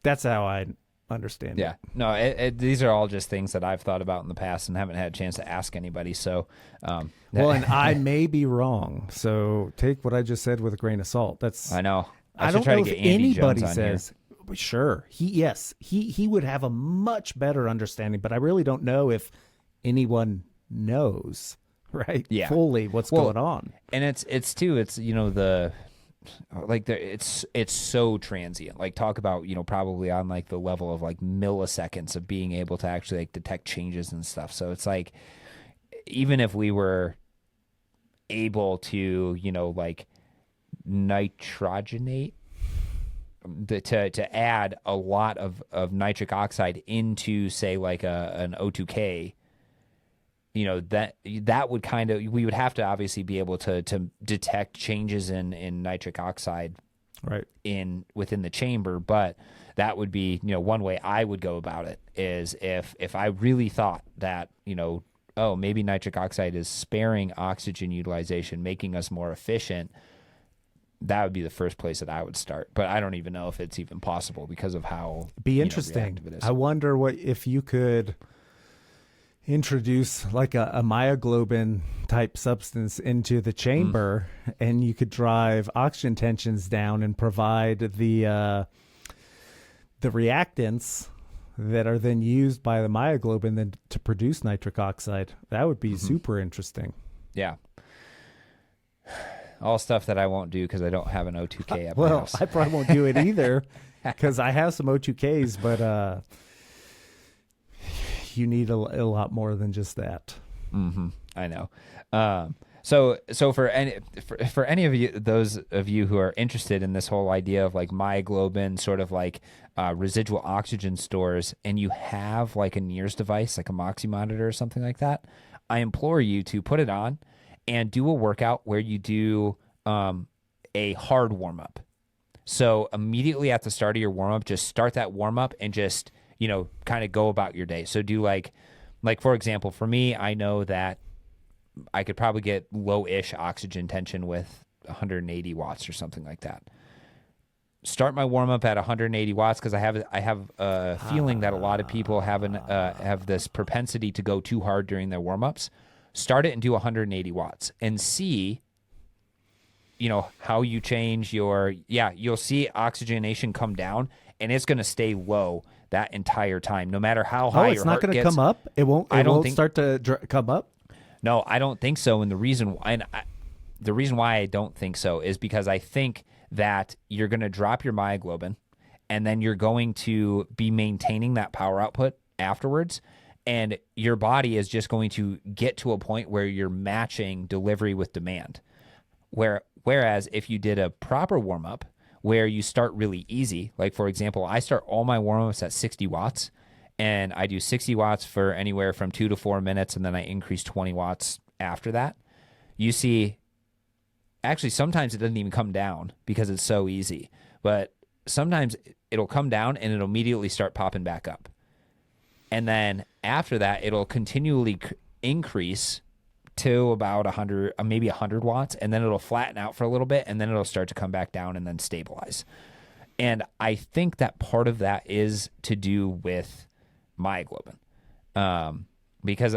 Speaker 2: that's how I understand it.
Speaker 1: Yeah. No, these are all just things that I've thought about in the past and haven't had a chance to ask anybody. So,
Speaker 2: well, and I may be wrong. So take what I just said with a grain of salt.
Speaker 1: I know.
Speaker 2: I don't know if anybody says, sure. He would have a much better understanding, but I really don't know if anyone knows, right?
Speaker 1: Yeah.
Speaker 2: Fully what's going on.
Speaker 1: And it's it's so transient. Like talk about, probably on like the level of like milliseconds of being able to actually like detect changes and stuff. So it's like, even if we were able to, like nitrogenate, to add a lot of nitric oxide into say like an O2K, that would kind of, we would have to obviously be able to detect changes in nitric oxide
Speaker 2: right
Speaker 1: within the chamber. But that would be, one way I would go about it is if I really thought that, maybe nitric oxide is sparing oxygen utilization, making us more efficient, that would be the first place that I would start. But I don't even know if it's even possible because of how
Speaker 2: interesting.
Speaker 1: Reactive it is.
Speaker 2: I wonder if you could introduce like a myoglobin type substance into the chamber and you could drive oxygen tensions down and provide the reactants that are then used by the myoglobin then to produce nitric oxide. That would be super interesting.
Speaker 1: Yeah. All stuff that I won't do because I don't have an O2K at my
Speaker 2: well,
Speaker 1: house.
Speaker 2: I probably won't do it either because I have some O2Ks, but you need a lot more than just that.
Speaker 1: I know. So for any of you, those of you who are interested in this whole idea of like myoglobin, sort of like residual oxygen stores, and you have like a NIRS device, like a Moxie monitor or something like that, I implore you to put it on and do a workout where you do a hard warm-up. So immediately at the start of your warm-up, just start that warm-up and just, kind of go about your day. So do like for example, for me, I know that I could probably get low-ish oxygen tension with 180 watts or something like that. Start my warm-up at 180 watts because I have a feeling that a lot of people have this propensity to go too hard during their warm-ups. Start it and do 180 watts and see, how you change you'll see oxygenation come down and it's going to stay low that entire time, no matter how high your heart gets.
Speaker 2: It's not going to come up? It won't start to come up?
Speaker 1: No, I don't think so. And the reason why I don't think so is because I think that you're going to drop your myoglobin and then you're going to be maintaining that power output afterwards. And your body is just going to get to a point where you're matching delivery with demand. Where Whereas if you did a proper warm up where you start really easy, like for example, I start all my warm ups at 60 watts and I do 60 watts for anywhere from 2 to 4 minutes. And then I increase 20 watts after that. You see, actually, sometimes it doesn't even come down because it's so easy, but sometimes it'll come down and it'll immediately start popping back up. And then after that, it'll continually increase to about 100, maybe 100 watts, and then it'll flatten out for a little bit, and then it'll start to come back down and then stabilize. And I think that part of that is to do with myoglobin. Because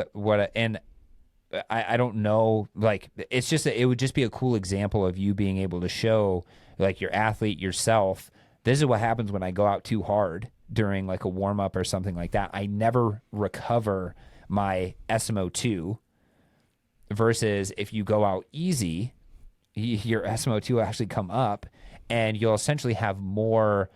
Speaker 1: I don't know, like, it's just, it would just be a cool example of you being able to show, like, your athlete yourself, this is what happens when I go out too hard during, like, a warm-up or something like that. I never recover my SMO2 versus if you go out easy, your SMO2 will actually come up, and you'll essentially have more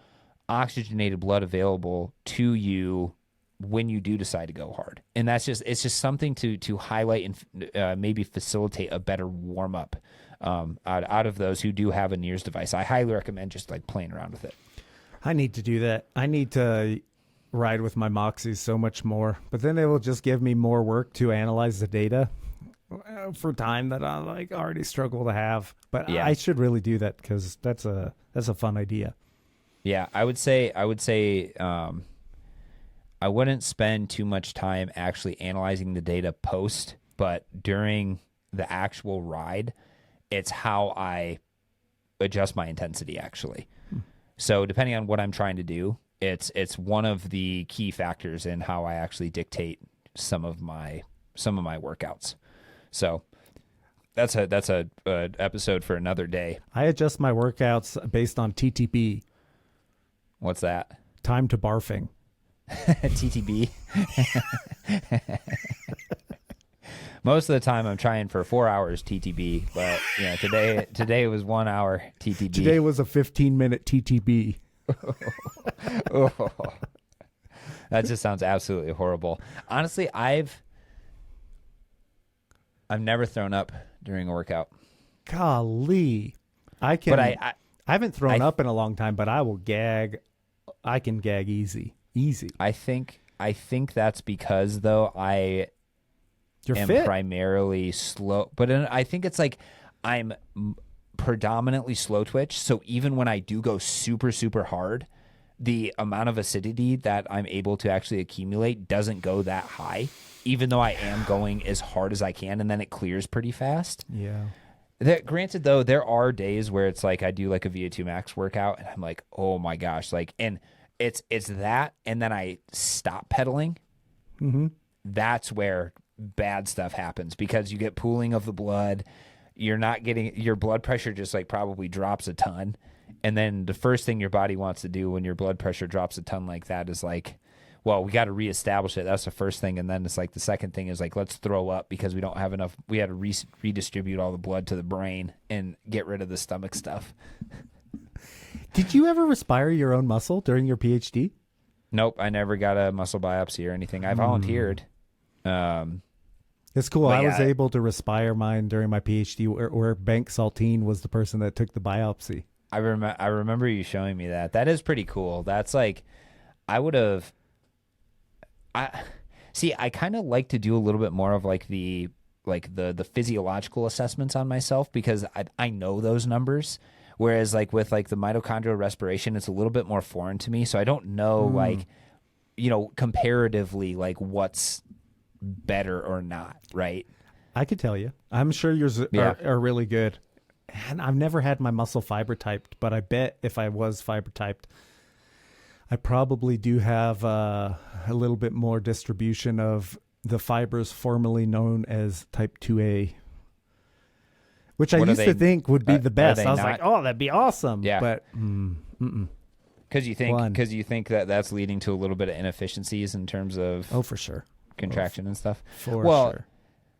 Speaker 1: oxygenated blood available to you when you do decide to go hard. And it's just something to highlight and maybe facilitate a better warm up out of those who do have a NIRS device. I highly recommend just like playing around with it. I
Speaker 2: need to do that. I need to ride with my Moxies so much more, but then it will just give me more work to analyze the data for time that I like already struggle to have. But yeah. I should really do that because that's a fun idea.
Speaker 1: Yeah, I would say I wouldn't spend too much time actually analyzing the data post, but during the actual ride, it's how I adjust my intensity actually. So depending on what I'm trying to do, it's one of the key factors in how I actually dictate some of my workouts. So that's a episode for another day.
Speaker 2: I adjust my workouts based on TTB.
Speaker 1: What's that? Time to
Speaker 2: barfing.
Speaker 1: TTB. Most of the time I'm trying for 4 hours TTB, but today was 1 hour TTB.
Speaker 2: Today was a 15-minute TTB.
Speaker 1: Oh, that just sounds absolutely horrible. Honestly, I've never thrown up during a workout.
Speaker 2: Golly. I haven't thrown up in a long time, but I will gag. I can gag easy.
Speaker 1: I think that's because though
Speaker 2: You're
Speaker 1: am
Speaker 2: fit.
Speaker 1: Primarily slow, but I think it's like I'm predominantly slow twitch. So even when I do go super, super hard, the amount of acidity that I'm able to actually accumulate doesn't go that high, even though I am going as hard as I can, and then it clears pretty fast.
Speaker 2: Yeah.
Speaker 1: Granted, though, there are days where it's like I do like a VO2 max workout, and I'm like, oh my gosh, like, and it's that, and then I stop pedaling.
Speaker 2: Mm-hmm.
Speaker 1: That's where bad stuff happens because you get pooling of the blood. You're not getting your blood pressure just like probably drops a ton. And then the first thing your body wants to do when your blood pressure drops a ton like that is like, well, we got to reestablish it. That's the first thing. And then it's like the second thing is like, let's throw up because we don't have enough. We had to redistribute all the blood to the brain and get rid of the stomach stuff.
Speaker 2: Did you ever respire your own muscle during your PhD?
Speaker 1: Nope. I never got a muscle biopsy or anything. I volunteered.
Speaker 2: It's cool. I was able to respire mine during my PhD where Bank Saltine was the person that took the biopsy.
Speaker 1: I remember you showing me that. That is pretty cool. That's like, I kind of like to do a little bit more of like the physiological assessments on myself because I know those numbers. Whereas like with like the mitochondrial respiration, it's a little bit more foreign to me. So I don't know comparatively like what's better or not, right?
Speaker 2: I could tell you. I'm sure yours are really good. And I've never had my muscle fiber typed, but I bet if I was fiber typed, I probably do have a little bit more distribution of the fibers formerly known as type 2A, which I used to think would be the best. I was like, oh, that'd be awesome.
Speaker 1: Yeah.
Speaker 2: But
Speaker 1: because you think that that's leading to a little bit of inefficiencies in terms of
Speaker 2: for sure
Speaker 1: contraction and stuff.
Speaker 2: For sure.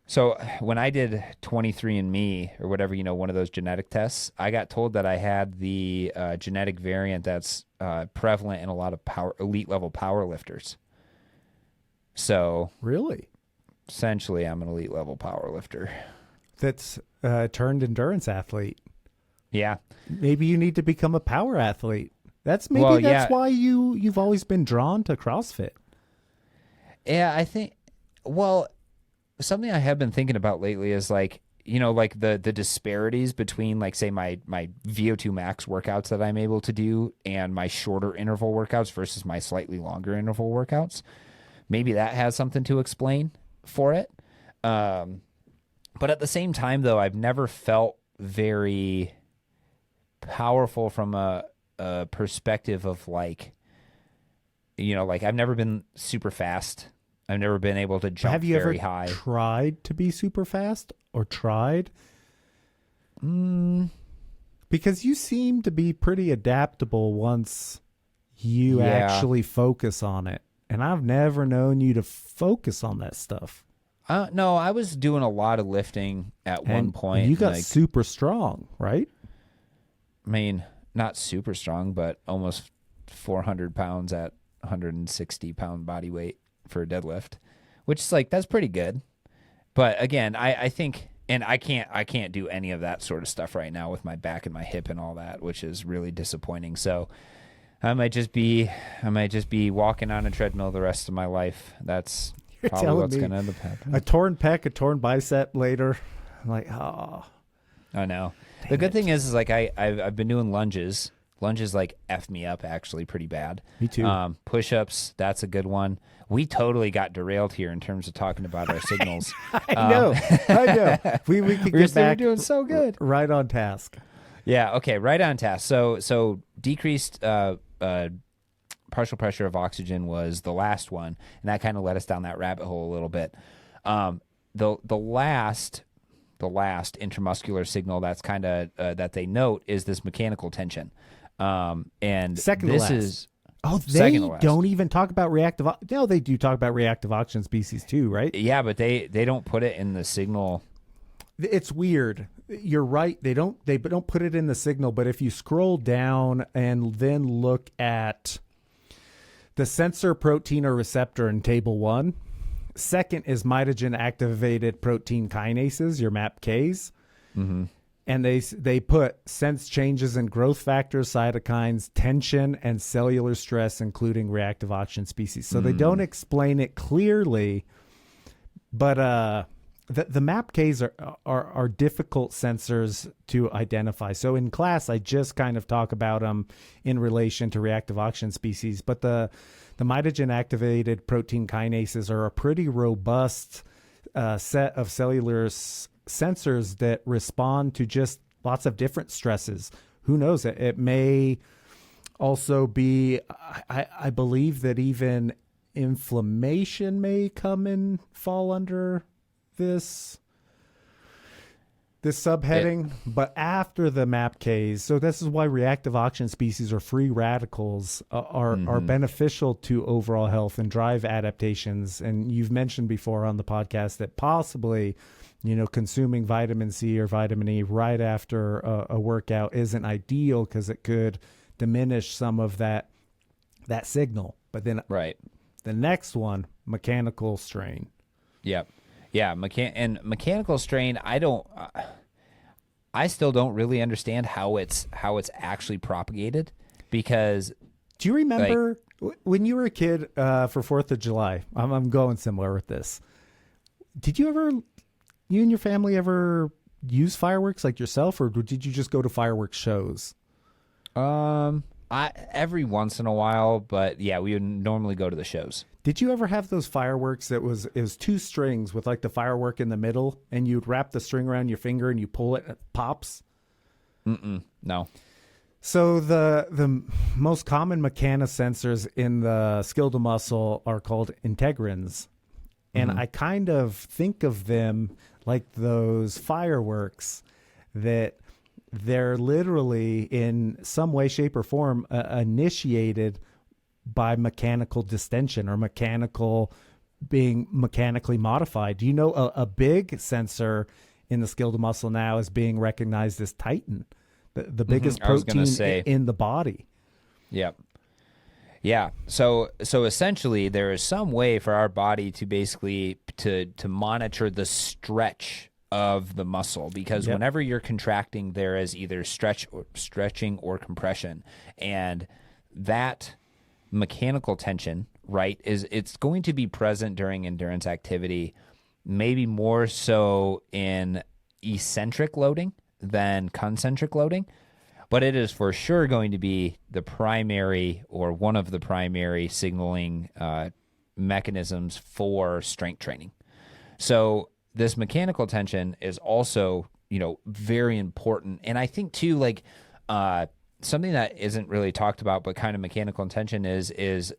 Speaker 1: So when I did 23andMe or whatever, one of those genetic tests, I got told that I had the genetic variant that's prevalent in a lot of elite level power lifters. So
Speaker 2: really,
Speaker 1: essentially, I'm an elite level power lifter.
Speaker 2: That's turned endurance athlete.
Speaker 1: Yeah.
Speaker 2: Maybe you need to become a power athlete. That's why you've always been drawn to CrossFit.
Speaker 1: Yeah, I think, well, something I have been thinking about lately is like, like the disparities between, like, say my VO2 max workouts that I'm able to do and my shorter interval workouts versus my slightly longer interval workouts. Maybe that has something to explain for it. But at the same time, though, I've never felt very powerful from a perspective of, like, like, I've never been super fast. I've never been able to jump very high.
Speaker 2: Have you ever tried to be super fast or tried? Because you seem to be pretty adaptable once you actually focus on it. And I've never known you to focus on that stuff.
Speaker 1: No, I was doing a lot of lifting at one point.
Speaker 2: You got super strong, right?
Speaker 1: I mean, not super strong, but almost 400 pounds at 160-pound body weight for a deadlift, which is like, that's pretty good. But again, I think, and I can't do any of that sort of stuff right now with my back and my hip and all that, which is really disappointing. So I might just be walking on a treadmill the rest of my life. That's probably what's going to end up happening.
Speaker 2: A torn pec, a torn bicep later. I'm like, oh.
Speaker 1: I know. The good thing is like I've been doing lunges. Lunges like F me up actually pretty bad.
Speaker 2: Me too.
Speaker 1: Push-ups, that's a good one. We totally got derailed here in terms of talking about our signals.
Speaker 2: I know. We could get back.
Speaker 1: We're doing so good.
Speaker 2: Right on task.
Speaker 1: Yeah, okay, right on task. So decreased partial pressure of oxygen was the last one, and that kind of led us down that rabbit hole a little bit. The last intramuscular signal that's kind of that they note is this mechanical tension. And
Speaker 2: second
Speaker 1: this
Speaker 2: to last.
Speaker 1: is
Speaker 2: they don't even talk about reactive. No, they do talk about reactive oxygen species too, right?
Speaker 1: Yeah, but they don't put it in the signal.
Speaker 2: It's weird. You're right. They don't put it in the signal, but if you scroll down and then look at the sensor protein or receptor in table 1, second is mitogen activated protein kinases, your MAPKs. Mm-hmm. And they put sense changes in growth factors, cytokines, tension, and cellular stress, including reactive oxygen species. So they don't explain it clearly, but the MAPKs are difficult sensors to identify. So in class, I just kind of talk about them in relation to reactive oxygen species, but the mitogen activated protein kinases are a pretty robust set of cellular sensors that respond to just lots of different stresses. Who knows? It may also be, I believe that even inflammation may come and fall under this subheading, but after the MAPKs. So this is why reactive oxygen species or free radicals are beneficial to overall health and drive adaptations. And you've mentioned before on the podcast that possibly, consuming vitamin C or vitamin E right after a workout isn't ideal because it could diminish some of that signal. But then the next one, mechanical strain.
Speaker 1: Yep. Yeah, mechanical strain, I still don't really understand how it's actually propagated, because
Speaker 2: do you remember when you were a kid for 4th of July? I'm going somewhere with this. Did you and your family ever use fireworks like yourself, or did you just go to fireworks shows?
Speaker 1: Every once in a while, but yeah, we would normally go to the shows.
Speaker 2: Did you ever have those fireworks it was 2 strings with like the firework in the middle, and you'd wrap the string around your finger and you pull it and it pops?
Speaker 1: No.
Speaker 2: So the most common mechanosensors in the skeletal muscle are called integrins. And I kind of think of them like those fireworks that they're literally in some way, shape, or form initiated by mechanical distension or being mechanically modified. Do you know a big sensor in the skeletal muscle now is being recognized as titin, the biggest protein in the body?
Speaker 1: Yep. Yeah. So essentially there is some way for our body to basically to monitor the stretch of the muscle, because whenever you're contracting, there is either stretching or compression, and that mechanical tension, right, it's going to be present during endurance activity, maybe more so in eccentric loading than concentric loading, but it is for sure going to be the primary or one of the primary signaling mechanisms for strength training. So this mechanical tension is also, very important. And I think too, like something that isn't really talked about, but kind of mechanical tension is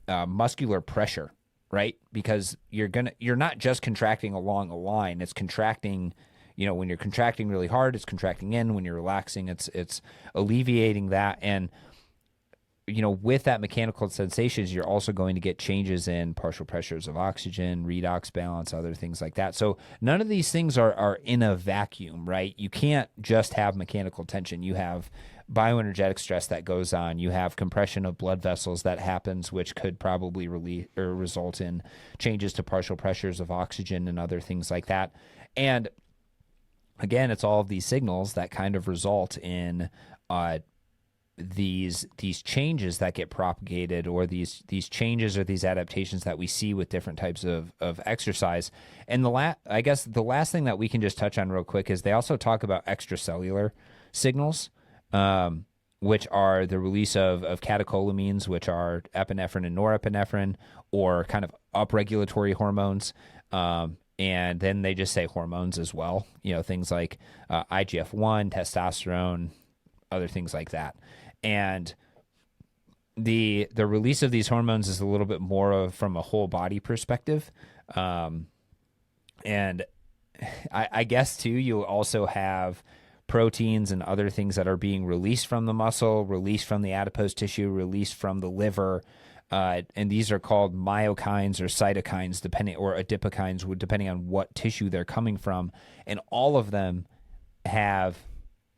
Speaker 1: muscular pressure, right? Because you're not just contracting along a line. It's contracting, when you're contracting really hard, it's contracting in. When you're relaxing, it's alleviating that. And with that mechanical sensations, you're also going to get changes in partial pressures of oxygen, redox balance, other things like that. So none of these things are in a vacuum, right? You can't just have mechanical tension. You have bioenergetic stress that goes on. You have compression of blood vessels that happens, which could probably result in changes to partial pressures of oxygen and other things like that. And again, it's all of these signals that kind of result in these changes that get propagated, or these changes or these adaptations that we see with different types of exercise. And I guess the last thing that we can just touch on real quick is they also talk about extracellular signals, which are the release of catecholamines, which are epinephrine and norepinephrine, or kind of upregulatory hormones. And then they just say hormones as well, things like IGF-1, testosterone, other things like that. And the release of these hormones is a little bit more from a whole body perspective. And I guess too, you also have proteins and other things that are being released from the muscle, released from the adipose tissue, released from the liver. And these are called myokines or cytokines, or adipokines, depending on what tissue they're coming from. And all of them have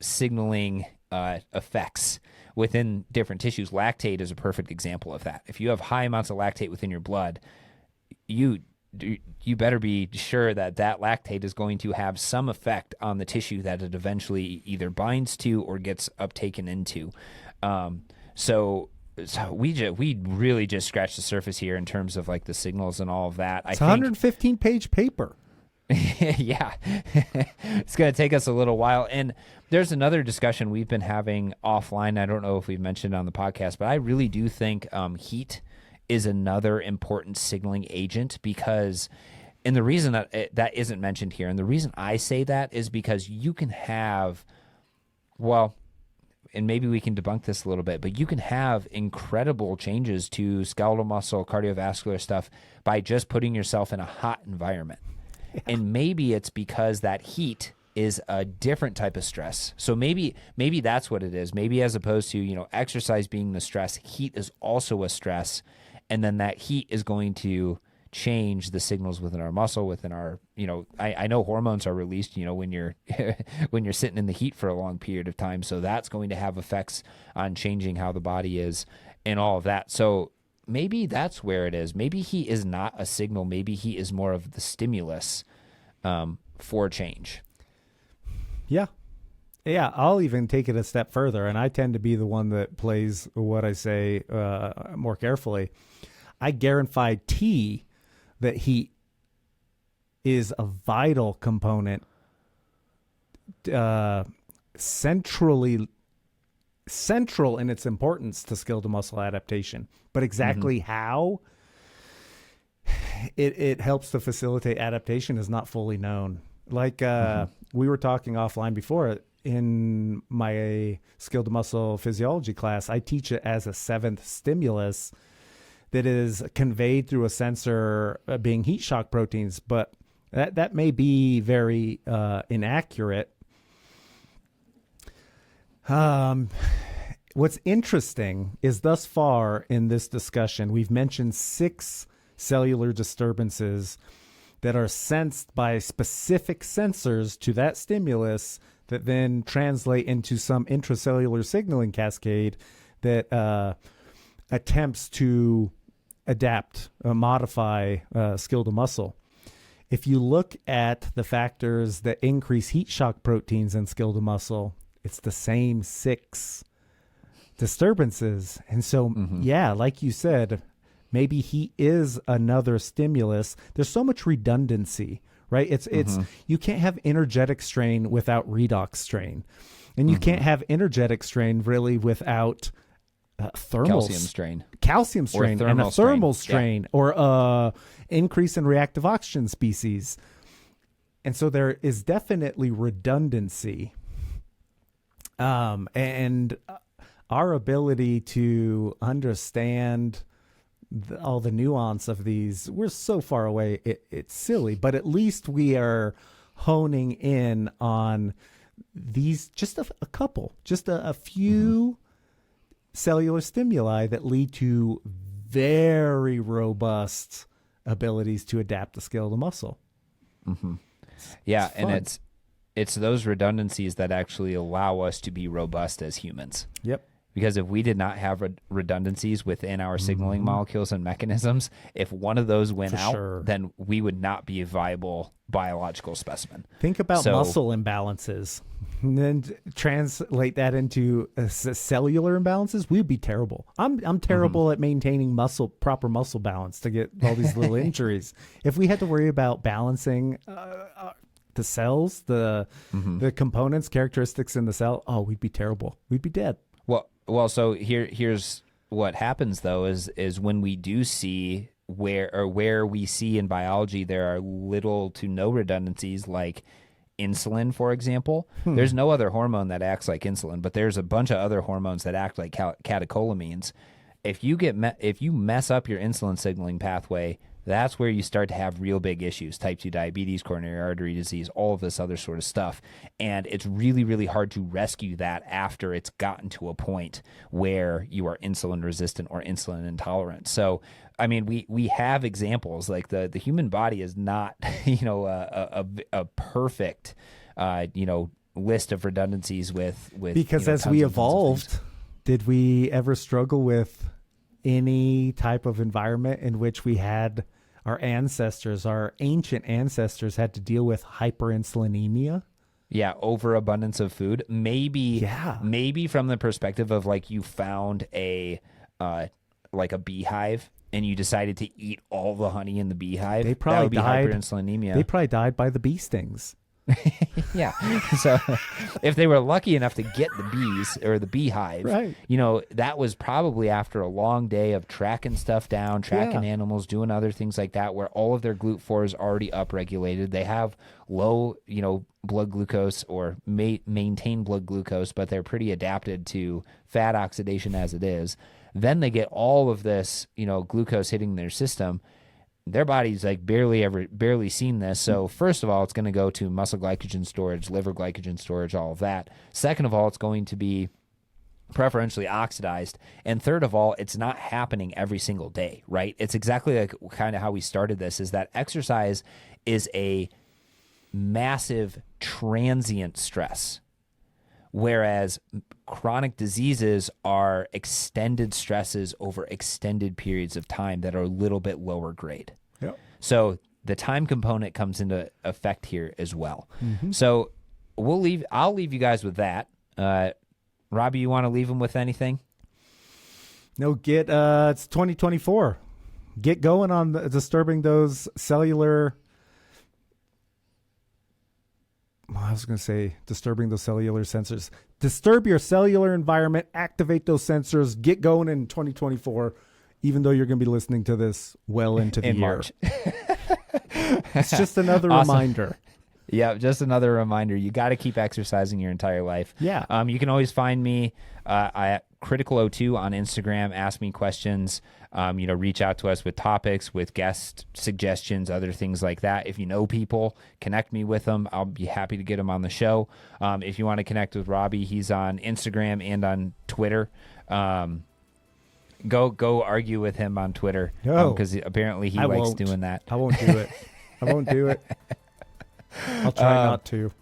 Speaker 1: signaling effects within different tissues. Lactate is a perfect example of that. If you have high amounts of lactate within your blood, you better be sure that lactate is going to have some effect on the tissue that it eventually either binds to or gets uptaken into. So we really just scratched the surface here in terms of like the signals and all of that.
Speaker 2: It's a 115-page paper.
Speaker 1: Yeah, it's going to take us a little while. And there's another discussion we've been having offline. I don't know if we've mentioned it on the podcast, but I really do think heat is another important signaling agent, because, and the reason that isn't mentioned here, and the reason I say that is because you can have, and maybe we can debunk this a little bit, but you can have incredible changes to skeletal muscle, cardiovascular stuff by just putting yourself in a hot environment. Yeah. And maybe it's because that heat is a different type of stress. So maybe that's what it is. Maybe as opposed to, exercise being the stress, heat is also a stress. And then that heat is going to change the signals within our muscle, within our, I know hormones are released, when you're when you're sitting in the heat for a long period of time. So that's going to have effects on changing how the body is and all of that. So maybe that's where it is. Maybe heat is not a signal. Maybe heat is more of the stimulus for change.
Speaker 2: Yeah. Yeah, I'll even take it a step further, and I tend to be the one that plays what I say more carefully. I guarantee that heat is a vital component, central in its importance to skeletal muscle adaptation. But exactly how it helps to facilitate adaptation is not fully known. Like we were talking offline before, in my skeletal muscle physiology class, I teach it as a seventh stimulus that is conveyed through a sensor being heat shock proteins, but that may be very inaccurate. What's interesting is thus far in this discussion, we've mentioned 6 cellular disturbances that are sensed by specific sensors to that stimulus that then translate into some intracellular signaling cascade that attempts to adapt, modify skeletal muscle. if you look at the factors that increase heat shock proteins in skeletal muscle, it's the same 6 disturbances. And so, yeah, like you said, maybe heat is another stimulus. There's so much redundancy, right? It's you can't have energetic strain without redox strain. And you can't have energetic strain really without thermal calcium strain and a thermal strain or increase in reactive oxygen species. And so there is definitely redundancy. And our ability to understand all the nuance of these, we're so far away, it's silly, but at least we are honing in on these, just a couple, just a few cellular stimuli that lead to very robust abilities to adapt the scale of the muscle.
Speaker 1: Yeah, and it's those redundancies that actually allow us to be robust as humans.
Speaker 2: Yep.
Speaker 1: Because if we did not have redundancies within our signaling molecules and mechanisms, if one of those went out, then we would not be a viable biological specimen.
Speaker 2: Think about muscle imbalances, and then translate that into cellular imbalances. We'd be terrible. I'm terrible at maintaining proper muscle balance to get all these little injuries. If we had to worry about balancing the cells, the components, characteristics in the cell, we'd be terrible. We'd be dead.
Speaker 1: Well, so here's what happens though is when we do see where we see in biology there are little to no redundancies, like insulin, for example. There's no other hormone that acts like insulin, but there's a bunch of other hormones that act like catecholamines. If you mess up your insulin signaling pathway, that's where you start to have real big issues, type 2 diabetes, coronary artery disease, all of this other sort of stuff. And it's really, really hard to rescue that after it's gotten to a point where you are insulin resistant or insulin intolerant. So, I mean, we have examples, like the human body is not, a perfect, list of redundancies with
Speaker 2: because as we evolved, did we ever struggle with any type of environment in which we had our ancient ancestors had to deal with hyperinsulinemia?
Speaker 1: Yeah, overabundance of food. Maybe from the perspective of like you found a beehive and you decided to eat all the honey in the beehive.
Speaker 2: They probably died.
Speaker 1: Hyperinsulinemia.
Speaker 2: They probably died by the bee stings.
Speaker 1: Yeah. So if they were lucky enough to get the bees or the beehive,
Speaker 2: right,
Speaker 1: that was probably after a long day of tracking stuff down, tracking animals, doing other things like that, where all of their GLUT4 is already upregulated. They have low, blood glucose or maintain blood glucose, but they're pretty adapted to fat oxidation as it is. Then they get all of this, glucose hitting their system. Their body's like barely seen this. So first of all, it's going to go to muscle glycogen storage, liver glycogen storage, all of that. Second of all, it's going to be preferentially oxidized. And third of all, it's not happening every single day, right? It's exactly like kind of how we started this, is that exercise is a massive transient stress, whereas chronic diseases are extended stresses over extended periods of time that are a little bit lower grade.
Speaker 2: Yep.
Speaker 1: So the time component comes into effect here as well. So I'll leave you guys with that. Robbie, you want to leave them with anything?
Speaker 2: No, it's 2024. Get going on disturbing those cellular. I was going to say disturbing those cellular sensors. Disturb your cellular environment, activate those sensors, get going in 2024, even though you're going to be listening to this well into the year.
Speaker 1: March.
Speaker 2: It's just another reminder.
Speaker 1: Yeah, just another reminder. You got to keep exercising your entire life.
Speaker 2: Yeah.
Speaker 1: You can always find me at Critical02 on Instagram. Ask me questions. Reach out to us with topics, with guest suggestions, other things like that. If you know people, connect me with them. I'll be happy to get them on the show. If you want to connect with Robbie, he's on Instagram and on Twitter. Go argue with him on Twitter, because apparently he likes doing that.
Speaker 2: I won't do it. I won't do it. I'll try not to.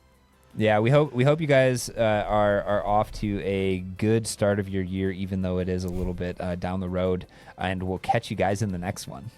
Speaker 1: Yeah, we hope you guys are off to a good start of your year, even though it is a little bit down the road, and we'll catch you guys in the next one.